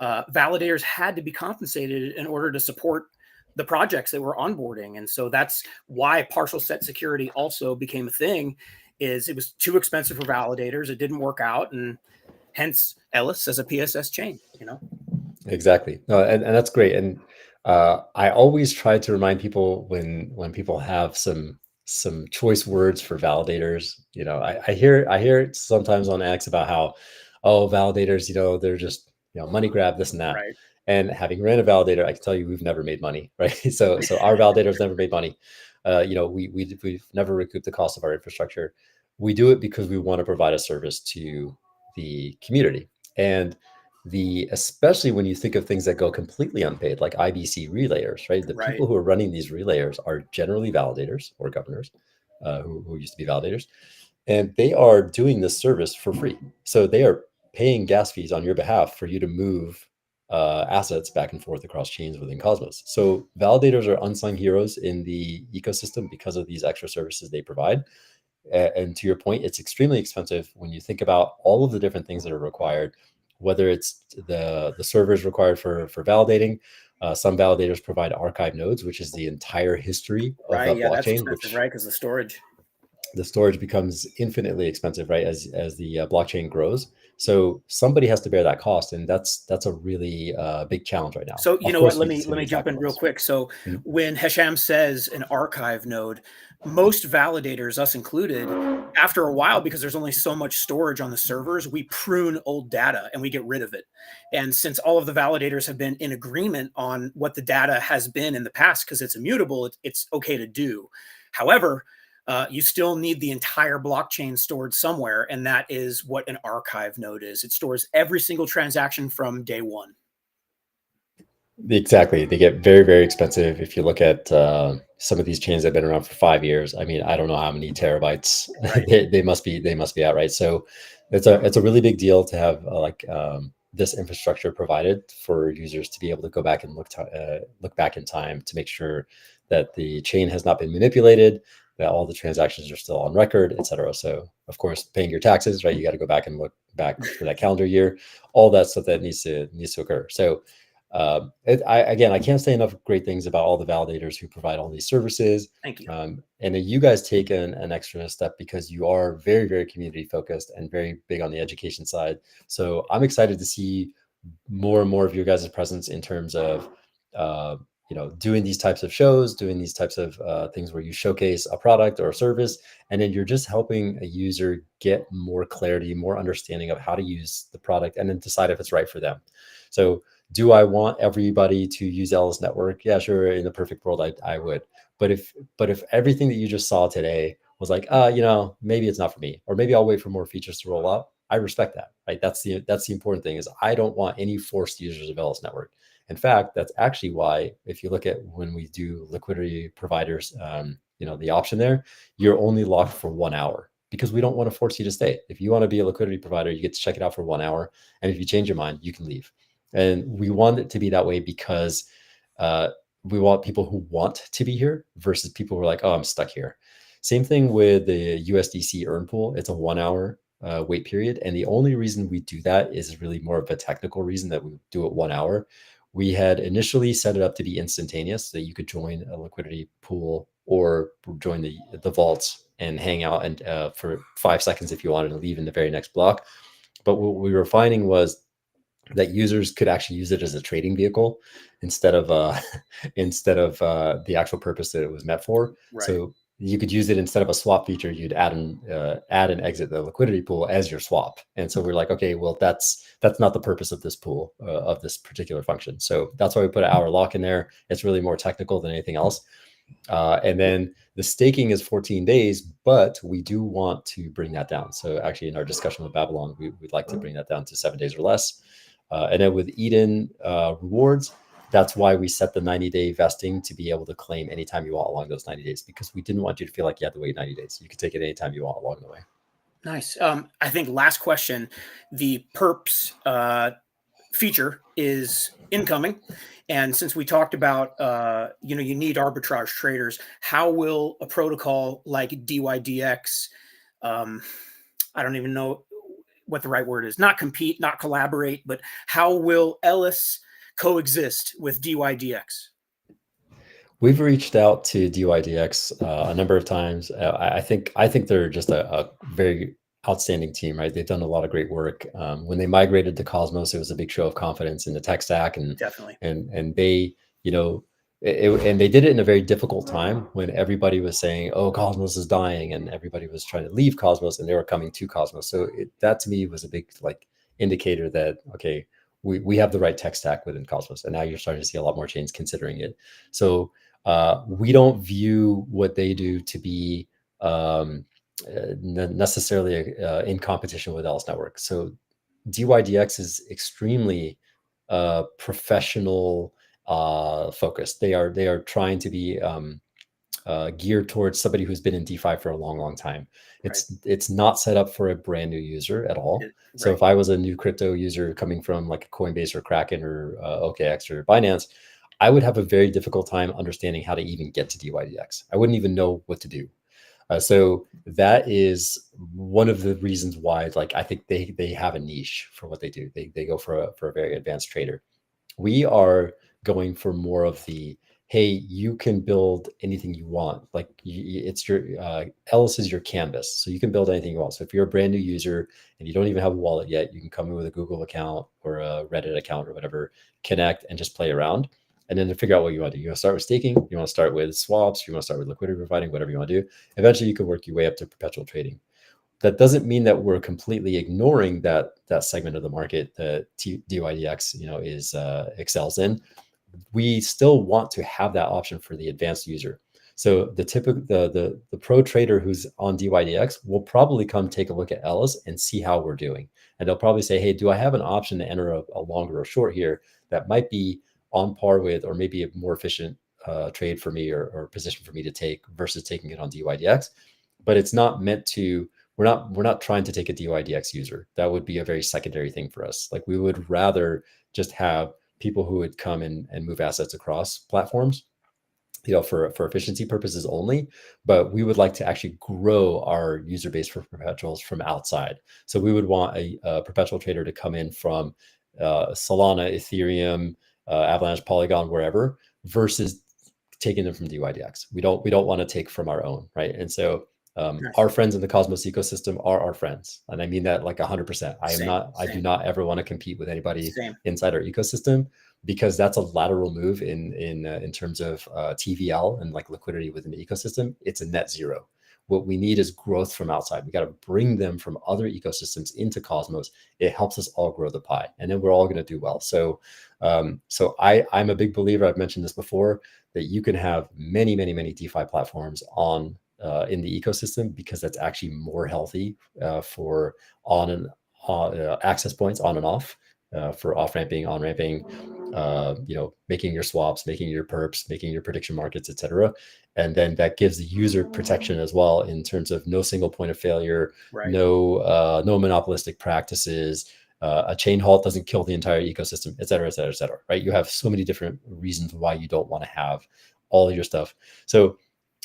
Validators had to be compensated in order to support the projects that were onboarding. And so that's why partial set security also became a thing, is it was too expensive for validators. It didn't work out. And hence Elys as a PSS chain, Exactly. No, and that's great. And I always try to remind people when people have some choice words for validators, I hear it sometimes on X about how, oh, validators, they're just, money grab, this and that. Right. And having ran a validator, I can tell you we've never made money, right? So our validators never made money. We've never recouped the cost of our infrastructure. We do it because we want to provide a service to the community. And especially when you think of things that go completely unpaid, like IBC relayers, right? The people who are running these relayers are generally validators or governors who used to be validators. And they are doing this service for free. So they are paying gas fees on your behalf for you to move assets back and forth across chains within Cosmos. So validators are unsung heroes in the ecosystem because of these extra services they provide. And to your point, it's extremely expensive when you think about all of the different things that are required, whether it's the servers required for validating. Some validators provide archive nodes, which is the entire history of that blockchain. That's expensive, right? Because the storage becomes infinitely expensive, right, as the blockchain grows. So somebody has to bear that cost, and that's a really big challenge right now. So what? Let me jump in real quick. So when Hesham says an archive node, most validators, us included, after a while, because there's only so much storage on the servers, we prune old data and we get rid of it. And since all of the validators have been in agreement on what the data has been in the past, because it's immutable, it's okay to do. However, you still need the entire blockchain stored somewhere, and that is what an archive node is. It stores every single transaction from day one. Exactly. They get very, very expensive. If you look at some of these chains that have been around for 5 years, I mean, I don't know how many terabytes they must be out, right? So it's a really big deal to have this infrastructure provided for users to be able to go back and look back in time to make sure that the chain has not been manipulated, that all the transactions are still on record, et cetera. So of course, paying your taxes, right? You got to go back and look back for that calendar year, all that stuff that needs to occur. So Again, I can't say enough great things about all the validators who provide all these services. Thank you. And then you guys take an extra step because you are very, very community focused and very big on the education side. So I'm excited to see more and more of your guys' presence in terms of doing these types of shows, doing these types of things where you showcase a product or a service, and then you're just helping a user get more clarity, more understanding of how to use the product, and then decide if it's right for them. So do I want everybody to use Elys Network? Yeah, sure. In the perfect world, I would. But if everything that you just saw today was like, maybe it's not for me, or maybe I'll wait for more features to roll out, I respect that, right? That's the important thing, is I don't want any forced users of Elys Network. In fact, that's actually why, if you look at when we do liquidity providers, the option there, you're only locked for 1 hour, because we don't want to force you to stay. If you want to be a liquidity provider, you get to check it out for 1 hour. And if you change your mind, you can leave. And we want it to be that way because we want people who want to be here versus people who are like, oh, I'm stuck here. Same thing with the USDC earn pool. It's a 1 hour wait period. And the only reason we do that is really more of a technical reason that we do it 1 hour. We had initially set it up to be instantaneous, so that you could join a liquidity pool or join the vaults and hang out and for 5 seconds if you wanted to leave in the very next block. But what we were finding was that users could actually use it as a trading vehicle instead of the actual purpose that it was meant for. Right. So you could use it instead of a swap feature. You'd add and exit the liquidity pool as your swap. And so we're like, okay, well, that's not the purpose of this pool, of this particular function. So that's why we put an hour lock in there. It's really more technical than anything else. And then the staking is 14 days, but we do want to bring that down. So actually, in our discussion with Babylon, we'd like to bring that down to 7 days or less. And then with Eden rewards, that's why we set the 90-day vesting to be able to claim anytime you want along those 90 days, because we didn't want you to feel like you had to wait 90 days. You could take it anytime you want along the way. Nice. I think last question, the perps feature is incoming. And since we talked about, you need arbitrage traders, how will a protocol like DYDX, I don't even know what the right word is, not compete, not collaborate, but how will Elys coexist with DYDX? We've reached out to DYDX a number of times. I think they're just a very outstanding team, right? They've done a lot of great work. When they migrated to Cosmos, it was a big show of confidence in the tech stack, and Definitely. and they, and they did it in a very difficult time when everybody was saying, "Oh, Cosmos is dying," and everybody was trying to leave Cosmos, and they were coming to Cosmos. So that to me was a big indicator that, okay, we have the right tech stack within Cosmos, and now you're starting to see a lot more chains considering it. So we don't view what they do to be necessarily in competition with Elys Network. So DYDX is extremely professional focused. They are trying to be geared towards somebody who's been in DeFi for a long, long time. It's not set up for a brand new user at all. So if I was a new crypto user coming from like a Coinbase or Kraken or OKX or Binance, I would have a very difficult time understanding how to even get to DYDX. I wouldn't even know what to do. So that is one of the reasons why, I think they have a niche for what they do. They go for a very advanced trader. We are going for more of the, hey, you can build anything you want. It's your Elys is your canvas, so you can build anything you want. So if you're a brand new user and you don't even have a wallet yet, you can come in with a Google account or a Reddit account or whatever, connect and just play around. And then to figure out what you want to do. You want to start with staking, you want to start with swaps, you want to start with liquidity providing, whatever you want to do. Eventually you can work your way up to perpetual trading. That doesn't mean that we're completely ignoring that segment of the market that DYDX is excels in. We still want to have that option for the advanced user. So the typical the pro trader who's on DYDX will probably come take a look at Elys and see how we're doing. And they'll probably say, hey, do I have an option to enter a longer or short here that might be on par with, or maybe a more efficient trade for me or position for me to take versus taking it on DYDX. But it's not meant to, we're not trying to take a DYDX user. That would be a very secondary thing for us. We would rather just have people who would come and move assets across platforms, for efficiency purposes only. But we would like to actually grow our user base for perpetuals from outside. So we would want a perpetual trader to come in from Solana, Ethereum, Avalanche, Polygon, wherever, versus taking them from DYDX. We don't want to take from our own, right? And so Nice. our friends in the Cosmos ecosystem are our friends, and I mean that like 100%. I do not ever want to compete with anybody inside our ecosystem, because that's a lateral move in terms of TVL and like liquidity within the ecosystem. It's a net zero. What we need is growth from outside. We got to bring them from other ecosystems into Cosmos. It helps us all grow the pie, and then we're all going to do well. So, I'm a big believer. I've mentioned this before, that you can have many DeFi platforms on in the ecosystem, because that's actually more healthy for on and access points on and off, for off ramping, on ramping, making your swaps, making your perps, making your prediction markets, etc. And then that gives the user protection as well, in terms of no single point of failure, no monopolistic practices. A chain halt doesn't kill the entire ecosystem, et cetera, et cetera, et cetera, right? You have so many different reasons why you don't want to have all of your stuff. So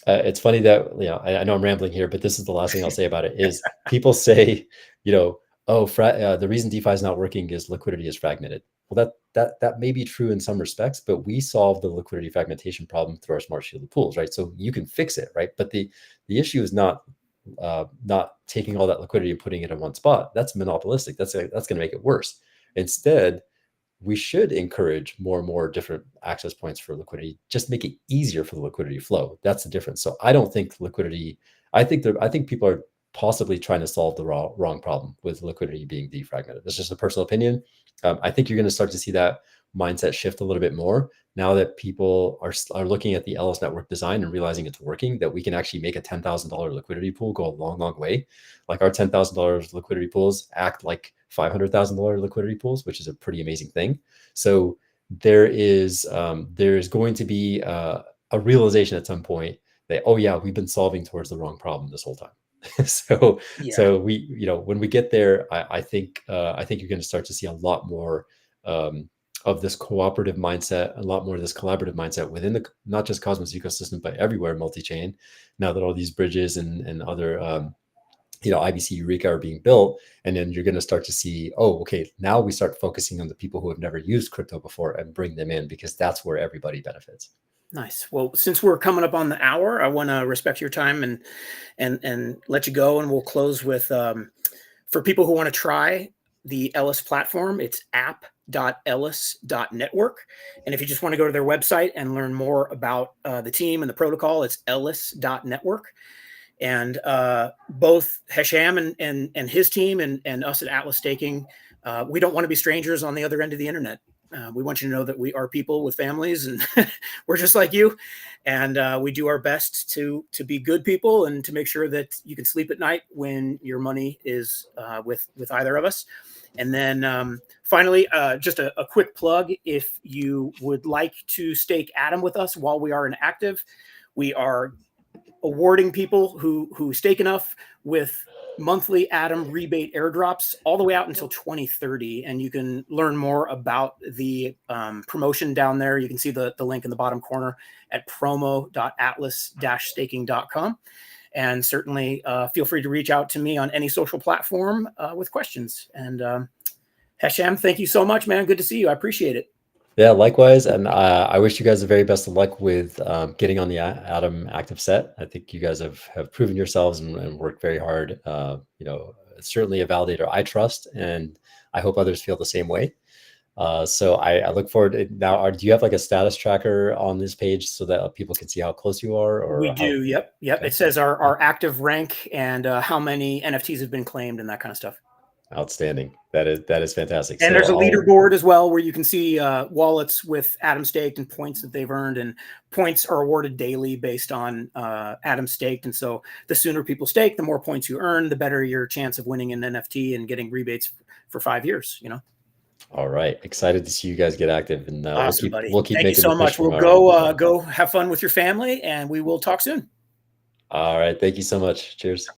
it's funny that, I know I'm rambling here, but this is the last thing I'll say about it is people say, the reason DeFi is not working is liquidity is fragmented. Well, that may be true in some respects, but we solve the liquidity fragmentation problem through our smart shielded pools, right? So you can fix it, right? But the issue is not taking all that liquidity and putting it in one spot. That's monopolistic. That's going to make it worse. Instead, we should encourage more and more different access points for liquidity. Just make it easier for the liquidity flow. That's the difference. So I don't think liquidity. I think people are possibly trying to solve the wrong problem with liquidity being defragmented. That's just a personal opinion. I think you're going to start to see that mindset shift a little bit more now that people are looking at the Elys Network design and realizing it's working, that we can actually make a $10,000 liquidity pool go a long way. Like our $10,000 liquidity pools act like $500,000 liquidity pools, which is a pretty amazing thing. So there is going to be a realization at some point that, oh yeah, we've been solving towards the wrong problem this whole time. So we, when we get there, I think you're going to start to see a lot more of this cooperative mindset, a lot more of this collaborative mindset within the, not just Cosmos ecosystem, but everywhere multi-chain. Now that all these bridges and other, IBC Eureka are being built, and then you're going to start to see, oh, okay, now we start focusing on the people who have never used crypto before and bring them in, because that's where everybody benefits. Nice. Well, since we're coming up on the hour, I want to respect your time and let you go, and we'll close with for people who want to try the Elys platform, it's app.elys.network. And if you just want to go to their website and learn more about the team and the protocol, it's elys.network. And both Hesham and his team and us at Atlas Staking, we don't want to be strangers on the other end of the internet. We want you to know that we are people with families, and we're just like you. And we do our best to be good people and to make sure that you can sleep at night when your money is with either of us. And then finally, just a quick plug. If you would like to stake Atom with us while we are inactive, we are awarding people who stake enough with monthly Atom rebate airdrops all the way out until 2030. And you can learn more about the promotion down there. You can see the link in the bottom corner at promo.atlas-staking.com. And certainly feel free to reach out to me on any social platform with questions. And Hesham, thank you so much, man. Good to see you. I appreciate it. Yeah, likewise. And I wish you guys the very best of luck with getting on the Atom active set. I think you guys have proven yourselves and worked very hard. Certainly a validator I trust, and I hope others feel the same way. So I look forward to now. Do you have like a status tracker on this page so that people can see how close you are? Or we do. Yep. Okay. It says our active rank and how many NFTs have been claimed and that kind of stuff. Outstanding. That is fantastic. And so there's a leaderboard as well where you can see wallets with Atom staked and points that they've earned, and points are awarded daily based on Atom staked. And so the sooner people stake, the more points you earn, the better your chance of winning an NFT and getting rebates for 5 years, All right. Excited to see you guys get active, and awesome, we'll keep Thank making you so much. We'll go have fun with your family, and we will talk soon. All right. Thank you so much. Cheers.